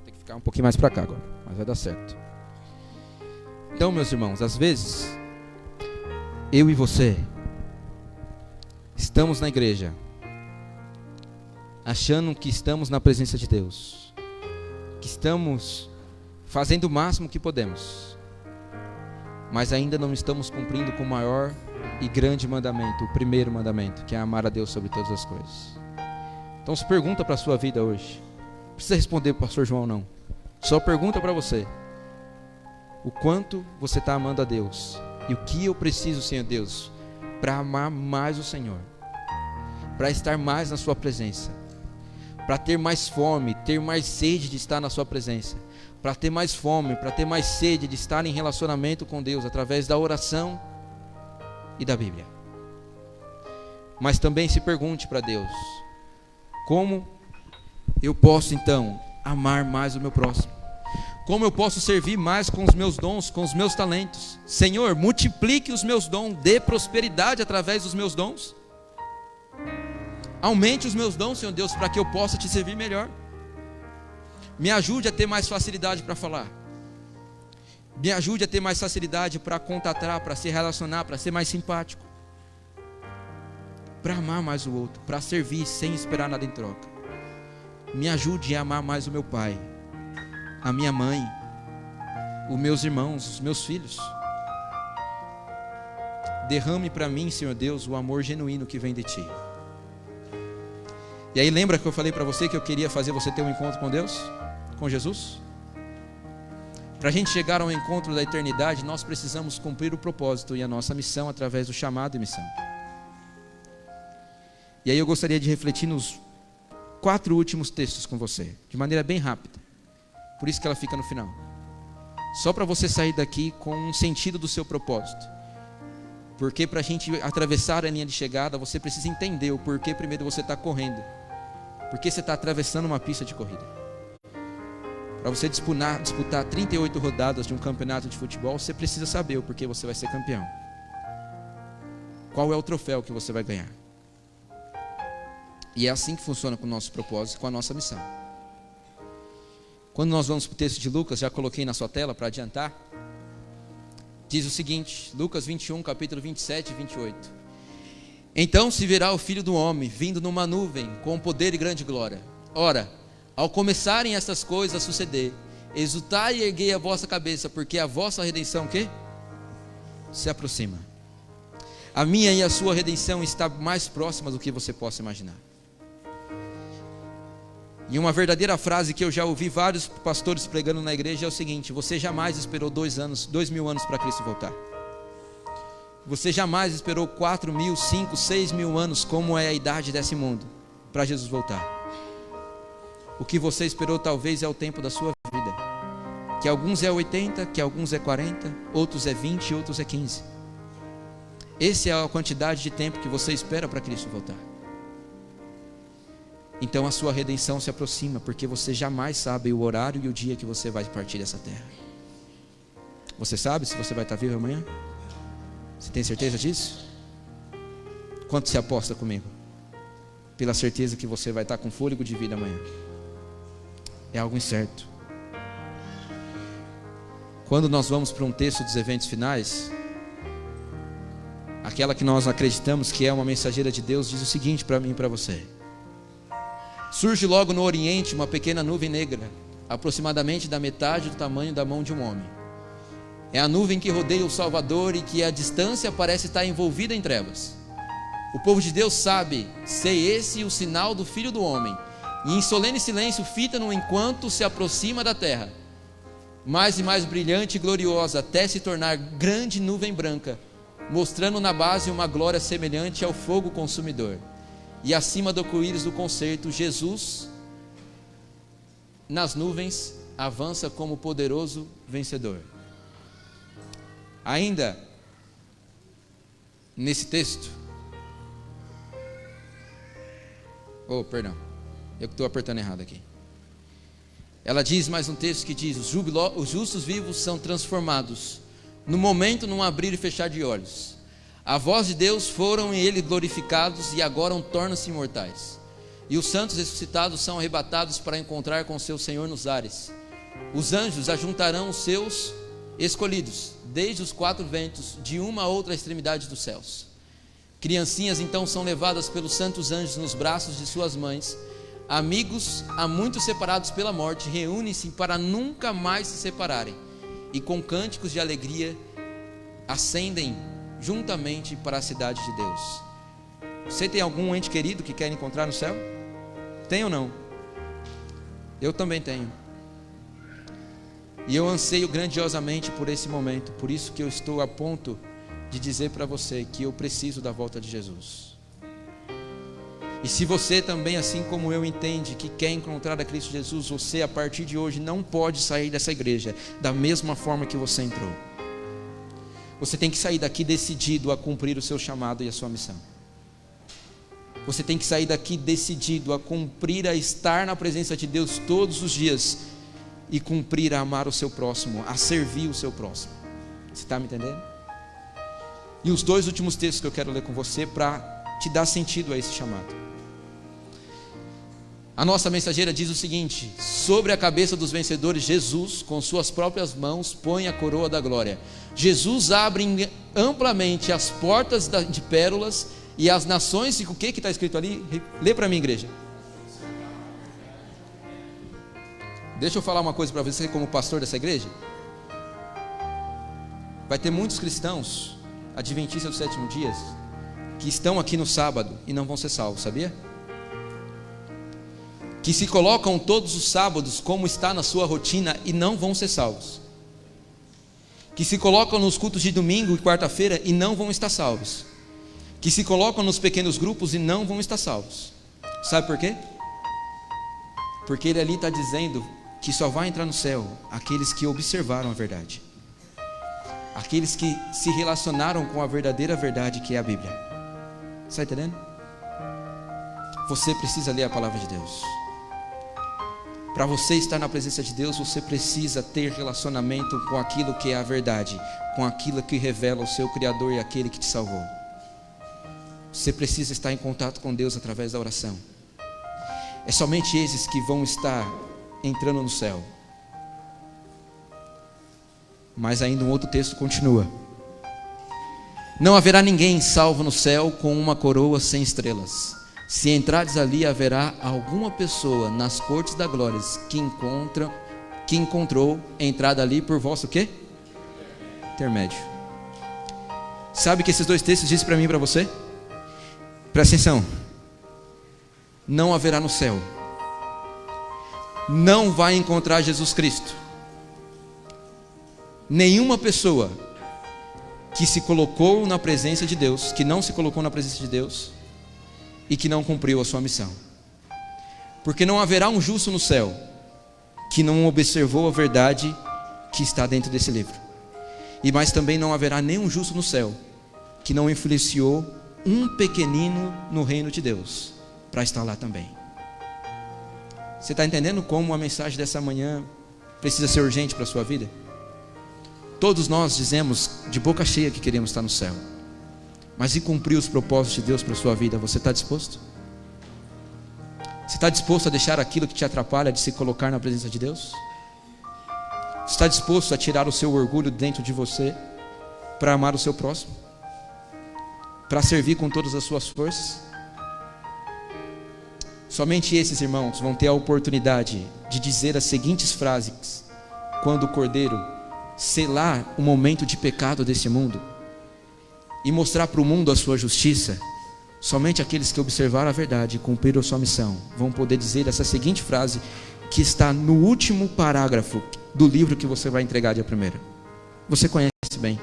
Tem que ficar um pouquinho mais para cá agora, mas vai dar certo. Então, meus irmãos, às vezes eu e você estamos na igreja achando que estamos na presença de Deus, que estamos fazendo o máximo que podemos, mas ainda não estamos cumprindo com o maior e grande mandamento, o primeiro mandamento, que é amar a Deus sobre todas as coisas. Então se pergunta para a sua vida hoje, não precisa responder para o pastor João não, só pergunta para você, o quanto você está amando a Deus, e o que eu preciso, Senhor Deus, para amar mais o Senhor, para estar mais na sua presença, para ter mais fome, ter mais sede de estar na sua presença, para ter mais fome, para ter mais sede de estar em relacionamento com Deus, através da oração e da Bíblia. Mas também se pergunte para Deus, como eu posso então amar mais o meu próximo? Como eu posso servir mais com os meus dons, com os meus talentos? Senhor, multiplique os meus dons, dê prosperidade através dos meus dons. Aumente os meus dons, Senhor Deus, para que eu possa te servir melhor. Me ajude a ter mais facilidade para falar. Me ajude a ter mais facilidade para contatar, para se relacionar, para ser mais simpático. Para amar mais o outro, para servir sem esperar nada em troca. Me ajude a amar mais o meu pai, a minha mãe, os meus irmãos, os meus filhos. Derrame para mim, Senhor Deus, o amor genuíno que vem de Ti. E aí lembra que eu falei para você que eu queria fazer você ter um encontro com Deus? Com Jesus? Para a gente chegar ao encontro da eternidade, nós precisamos cumprir o propósito e a nossa missão através do chamado e missão. E aí eu gostaria de refletir nos 4 últimos textos com você, de maneira bem rápida. Por isso que ela fica no final. Só para você sair daqui com um sentido do seu propósito. Porque para a gente atravessar a linha de chegada, você precisa entender o porquê primeiro você está correndo. Porque você está atravessando uma pista de corrida. Para você disputar 38 rodadas de um campeonato de futebol, você precisa saber o porquê você vai ser campeão. Qual é o troféu que você vai ganhar? E é assim que funciona com o nosso propósito, com a nossa missão. Quando nós vamos para o texto de Lucas, já coloquei na sua tela para adiantar, diz o seguinte, Lucas 21, capítulo 27 e 28. Então se verá o Filho do Homem vindo numa nuvem com poder e grande glória. Ora, ao começarem essas coisas a suceder, exultai e erguei a vossa cabeça, porque a vossa redenção o quê? Se aproxima. A minha e a sua redenção está mais próxima do que você possa imaginar. E uma verdadeira frase que eu já ouvi vários pastores pregando na igreja é o seguinte: você jamais esperou 2.000 anos para Cristo voltar. Você jamais esperou 4.000, 5.000, 6.000 anos, como é a idade desse mundo, para Jesus voltar. O que você esperou talvez é o tempo da sua vida, que alguns é 80, que alguns é 40, outros é 20, outros é 15. Essa é a quantidade de tempo que você espera para Cristo voltar. Então a sua redenção se aproxima, porque você jamais sabe o horário e o dia que você vai partir dessa terra. Você sabe se você vai estar vivo amanhã? Você tem certeza disso? Quanto se aposta comigo? Pela certeza que você vai estar com fôlego de vida amanhã. É algo incerto. Quando nós vamos para um texto dos eventos finais, aquela que nós acreditamos que é uma mensageira de Deus diz o seguinte para mim e para você: surge logo no Oriente uma pequena nuvem negra, aproximadamente da metade do tamanho da mão de um homem. É a nuvem que rodeia o Salvador e que à distância parece estar envolvida em trevas. O povo de Deus sabe ser esse o sinal do Filho do Homem, e em solene silêncio fita-no enquanto se aproxima da terra, mais e mais brilhante e gloriosa, até se tornar grande nuvem branca, mostrando na base uma glória semelhante ao fogo consumidor. E acima do arco-íris do concerto, Jesus, nas nuvens, avança como poderoso vencedor. Ainda nesse texto, perdão, eu que estou apertando errado aqui. Ela diz mais um texto que diz: os justos vivos são transformados no momento, num abrir e fechar de olhos. A voz de Deus foram em ele glorificados e agora tornam-se imortais. E os santos ressuscitados são arrebatados para encontrar com seu Senhor nos ares. Os anjos ajuntarão os seus escolhidos, desde os 4 ventos, de uma a outra extremidade dos céus. Criancinhas então são levadas pelos santos anjos nos braços de suas mães. Amigos, há muitos separados pela morte, reúnem-se para nunca mais se separarem. E com cânticos de alegria, ascendem juntamente para a cidade de Deus. Você tem algum ente querido que quer encontrar no céu? Tem ou não? Eu também tenho. E eu anseio grandiosamente por esse momento. Por isso que eu estou a ponto de dizer para você que eu preciso da volta de Jesus. E se você também, assim como eu, entende que quer encontrar a Cristo Jesus, você a partir de hoje não pode sair dessa igreja da mesma forma que você entrou. Você tem que sair daqui decidido a cumprir o seu chamado e a sua missão. Você tem que sair daqui decidido a cumprir, a estar na presença de Deus todos os dias e cumprir a amar o seu próximo, a servir o seu próximo. Você está me entendendo? E os 2 últimos textos que eu quero ler com você para te dar sentido a esse chamado. A nossa mensageira diz o seguinte: sobre a cabeça dos vencedores, Jesus, com suas próprias mãos, põe a coroa da glória. Jesus abre amplamente as portas de pérolas e as nações, o que está escrito ali? Lê para mim, igreja. Deixa eu falar uma coisa para você como pastor dessa igreja. Vai ter muitos cristãos adventistas do 7º dia que estão aqui no sábado e não vão ser salvos, sabia? Que se colocam todos os sábados como está na sua rotina e não vão ser salvos. Que se colocam nos cultos de domingo e quarta-feira e não vão estar salvos. que se colocam nos pequenos grupos e não vão estar salvos. Sabe por quê? Porque ele ali está dizendo que só vai entrar no céu aqueles que observaram a verdade, aqueles que se relacionaram com a verdadeira verdade, que é a Bíblia. Está entendendo? Você precisa ler a palavra de Deus. Para você estar na presença de Deus, você precisa ter relacionamento com aquilo que é a verdade, com aquilo que revela o seu Criador e aquele que te salvou. Você precisa estar em contato com Deus através da oração. É somente esses que vão estar entrando no céu. Mas ainda um outro texto continua: não haverá ninguém salvo no céu com uma coroa sem estrelas. Se entrares ali, haverá alguma pessoa nas cortes da glória que encontrou entrada ali por vosso quê? Intermédio. Sabe o que esses dois textos dizem para mim e para você? Presta atenção. Não haverá no céu, não vai encontrar Jesus Cristo nenhuma pessoa que se colocou na presença de Deus, que não se colocou na presença de Deus e que não cumpriu a sua missão. Porque não haverá um justo no céu que não observou a verdade que está dentro desse livro. E mais também não haverá nenhum justo no céu que não influenciou um pequenino no reino de Deus para estar lá também. Você está entendendo como a mensagem dessa manhã precisa ser urgente para a sua vida? Todos nós dizemos de boca cheia que queremos estar no céu, mas e cumprir os propósitos de Deus para a sua vida, você está disposto? Você está disposto a deixar aquilo que te atrapalha de se colocar na presença de Deus? Você está disposto a tirar o seu orgulho dentro de você para amar o seu próximo? Para servir com todas as suas forças? Somente esses irmãos vão ter a oportunidade de dizer as seguintes frases quando o Cordeiro selar o momento de pecado desse mundo e mostrar para o mundo a sua justiça. Somente aqueles que observaram a verdade e cumpriram a sua missão vão poder dizer essa seguinte frase, que está no último parágrafo do livro que você vai entregar dia 1º. Você conhece bem.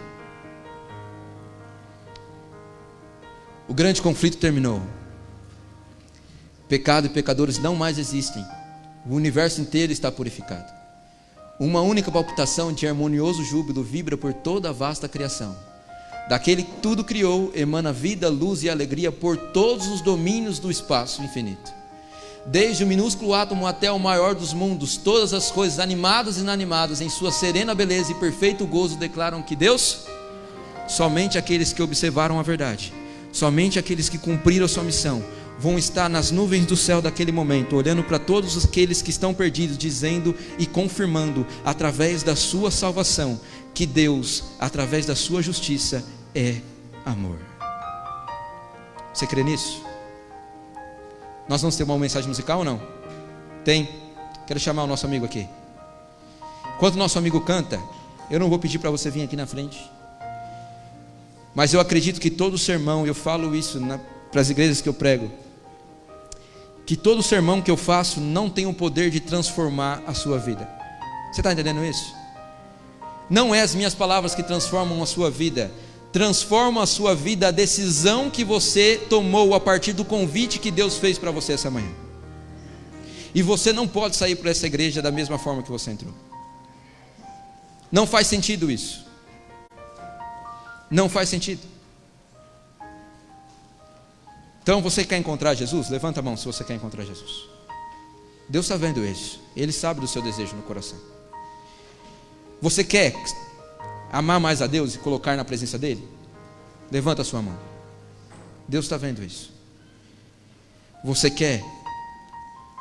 O grande conflito terminou. Pecado e pecadores não mais existem. O universo inteiro está purificado. Uma única palpitação de harmonioso júbilo vibra por toda a vasta criação. Daquele que tudo criou, emana vida, luz e alegria por todos os domínios do espaço infinito. Desde o minúsculo átomo até o maior dos mundos, todas as coisas animadas e inanimadas, em sua serena beleza e perfeito gozo, declaram que Deus, somente aqueles que observaram a verdade, somente aqueles que cumpriram a sua missão, vão estar nas nuvens do céu daquele momento, olhando para todos aqueles que estão perdidos, dizendo e confirmando, através da sua salvação, que Deus, através da sua justiça, é amor. Você crê nisso? Nós vamos ter uma mensagem musical ou não? Tem. Quero chamar o nosso amigo aqui. Enquanto o nosso amigo canta, eu não vou pedir para você vir aqui na frente, mas eu acredito que todo sermão, eu falo isso para as igrejas que eu prego, que todo sermão que eu faço não tem o poder de transformar a sua vida. Você está entendendo isso? Não é as minhas palavras que transformam a sua vida. Transforma a sua vida a decisão que você tomou a partir do convite que Deus fez para você essa manhã. E você não pode sair para essa igreja da mesma forma que você entrou. Não faz sentido isso. Não faz sentido. Então você quer encontrar Jesus? Levanta a mão se você quer encontrar Jesus. Deus está vendo isso. Ele sabe do seu desejo no coração. Você quer amar mais a Deus e colocar na presença dEle? Levanta a sua mão. Deus está vendo isso. Você quer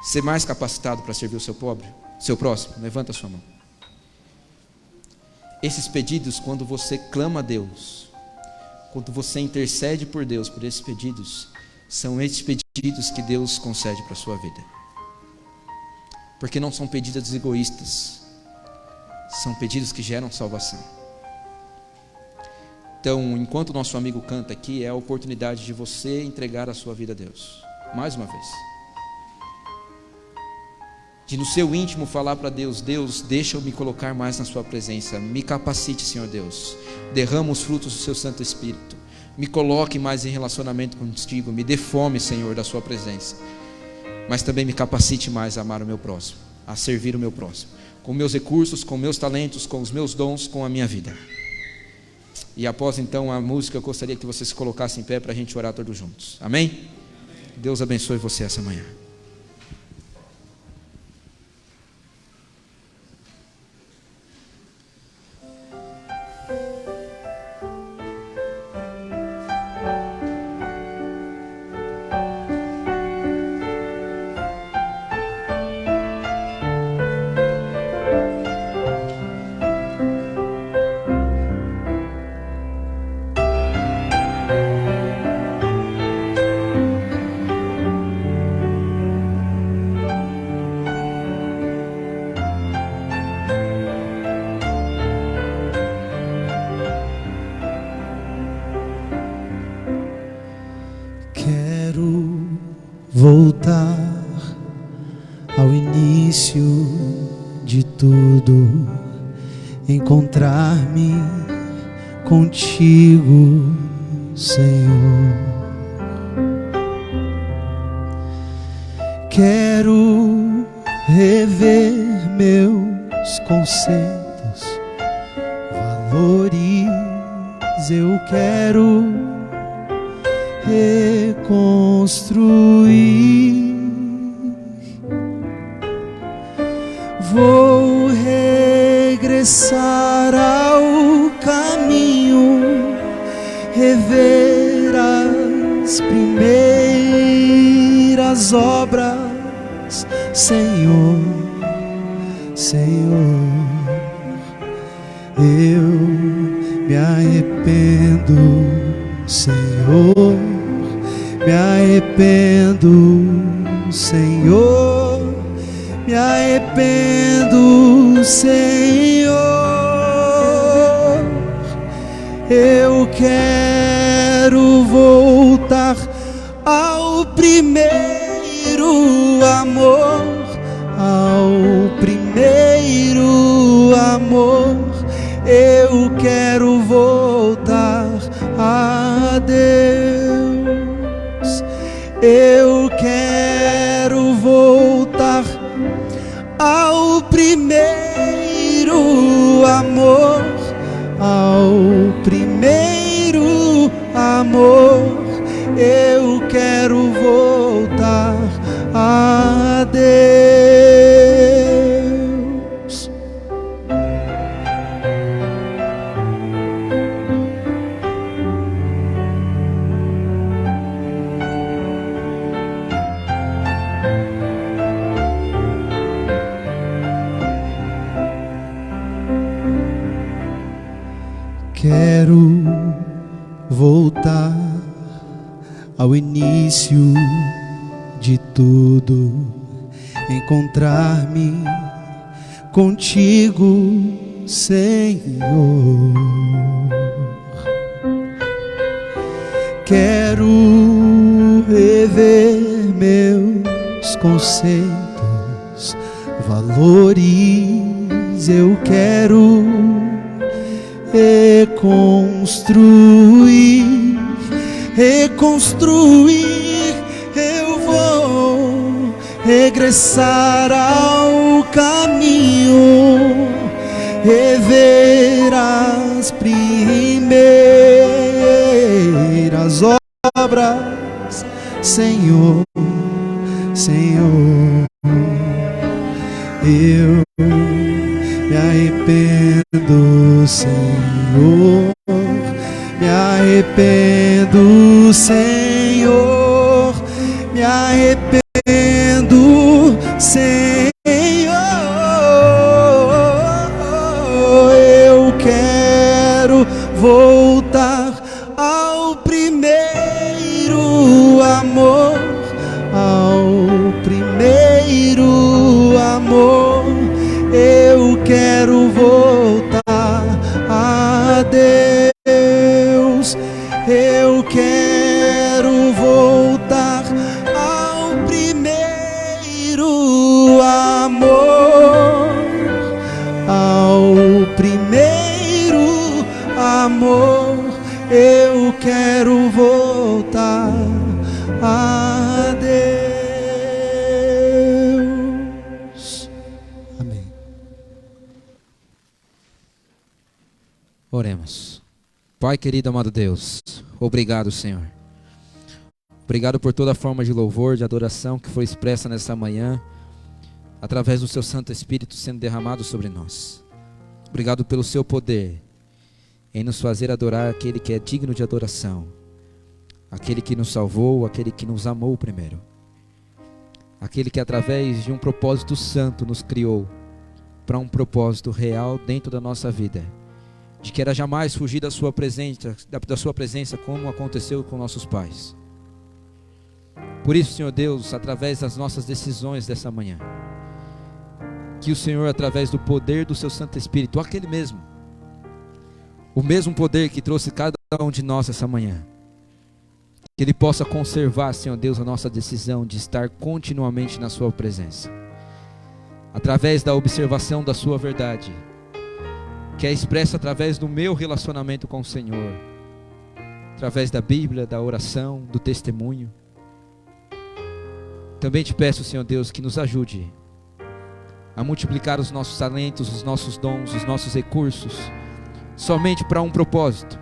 ser mais capacitado para servir o seu próximo? Levanta a sua mão. Esses pedidos, quando você clama a Deus, quando você intercede por Deus por esses pedidos, são esses pedidos que Deus concede para a sua vida. Porque não são pedidos egoístas, são pedidos que geram salvação. Então, enquanto o nosso amigo canta aqui, é a oportunidade de você entregar a sua vida a Deus, mais uma vez. De no seu íntimo falar para Deus: Deus, deixa eu me colocar mais na sua presença, me capacite, Senhor Deus, derrama os frutos do seu Santo Espírito, me coloque mais em relacionamento contigo, me dê fome, Senhor, da sua presença, mas também me capacite mais a amar o meu próximo, a servir o meu próximo, com meus recursos, com meus talentos, com os meus dons, com a minha vida. E após então a música, eu gostaria que você se colocasse em pé para a gente orar todos juntos. Amém? Deus abençoe você essa manhã. Voltar ao início de tudo, encontrar-me contigo, Senhor. Quero rever meus conceitos, valores, eu quero reconstruir. Vou regressar ao caminho, rever as primeiras obras, Senhor, Senhor. Eu me arrependo, Senhor, me arrependo, Senhor, me arrependo, Senhor. Eu quero voltar ao primeiro amor, ao primeiro amor. Eu quero voltar a Deus. Eu quero voltar ao primeiro amor, ao primeiro amor. Eu quero voltar a Deus. Quero voltar ao início de tudo, encontrar-me contigo, Senhor. Quero rever meus conceitos, valores, eu quero reconstruir, reconstruir. Eu vou regressar ao caminho, rever as primeiras obras, Senhor, Senhor. Eu me arrependo, Senhor, me arrependo, Senhor, me arrependo, Senhor. Eu quero voltar ao primeiro amor, ao primeiro amor. Eu quero voltar a Deus. Eu quero voltar ao primeiro Oremos. Pai querido, amado Deus, obrigado, Senhor. Obrigado por toda forma de louvor, de adoração que foi expressa nessa manhã, através do seu Santo Espírito sendo derramado sobre nós. Obrigado pelo seu poder em nos fazer adorar aquele que é digno de adoração, aquele que nos salvou, aquele que nos amou primeiro, aquele que através de um propósito santo nos criou para um propósito real dentro da nossa vida, de que era jamais fugir da sua presença como aconteceu com nossos pais. Por isso, Senhor Deus, através das nossas decisões dessa manhã, que o Senhor, através do poder do seu Santo Espírito, aquele mesmo, o mesmo poder que trouxe cada um de nós essa manhã, que Ele possa conservar, Senhor Deus, a nossa decisão de estar continuamente na sua presença, através da observação da sua verdade, que é expressa através do meu relacionamento com o Senhor, através da Bíblia, da oração, do testemunho. Também te peço, Senhor Deus, que nos ajude a multiplicar os nossos talentos, os nossos dons, os nossos recursos, somente para um propósito,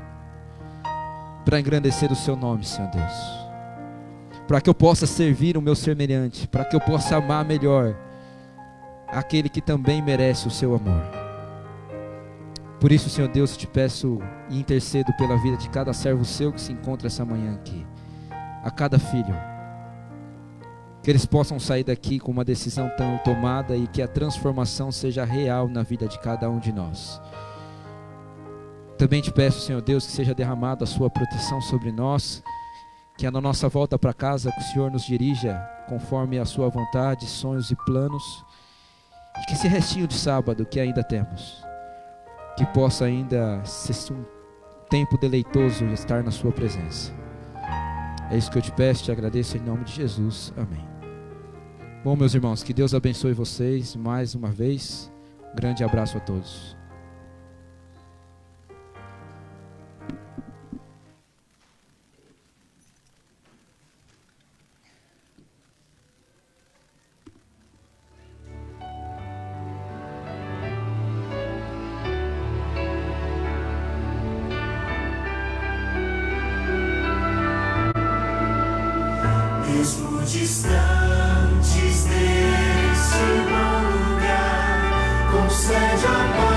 para engrandecer o seu nome, Senhor Deus, para que eu possa servir o meu semelhante, para que eu possa amar melhor aquele que também merece o seu amor. Por isso, Senhor Deus, eu te peço e intercedo pela vida de cada servo seu que se encontra essa manhã aqui, a cada filho, que eles possam sair daqui com uma decisão tão tomada e que a transformação seja real na vida de cada um de nós. Também te peço, Senhor Deus, que seja derramada a sua proteção sobre nós, que na nossa volta para casa, que o Senhor nos dirija conforme a sua vontade, sonhos e planos, e que esse restinho de sábado que ainda temos, que possa ainda ser um tempo deleitoso de estar na sua presença. É isso que eu te peço, te agradeço em nome de Jesus. Amém. Bom, meus irmãos, que Deus abençoe vocês mais uma vez. Um grande abraço a todos. Mesmo distantes deste bom lugar, concede a paz.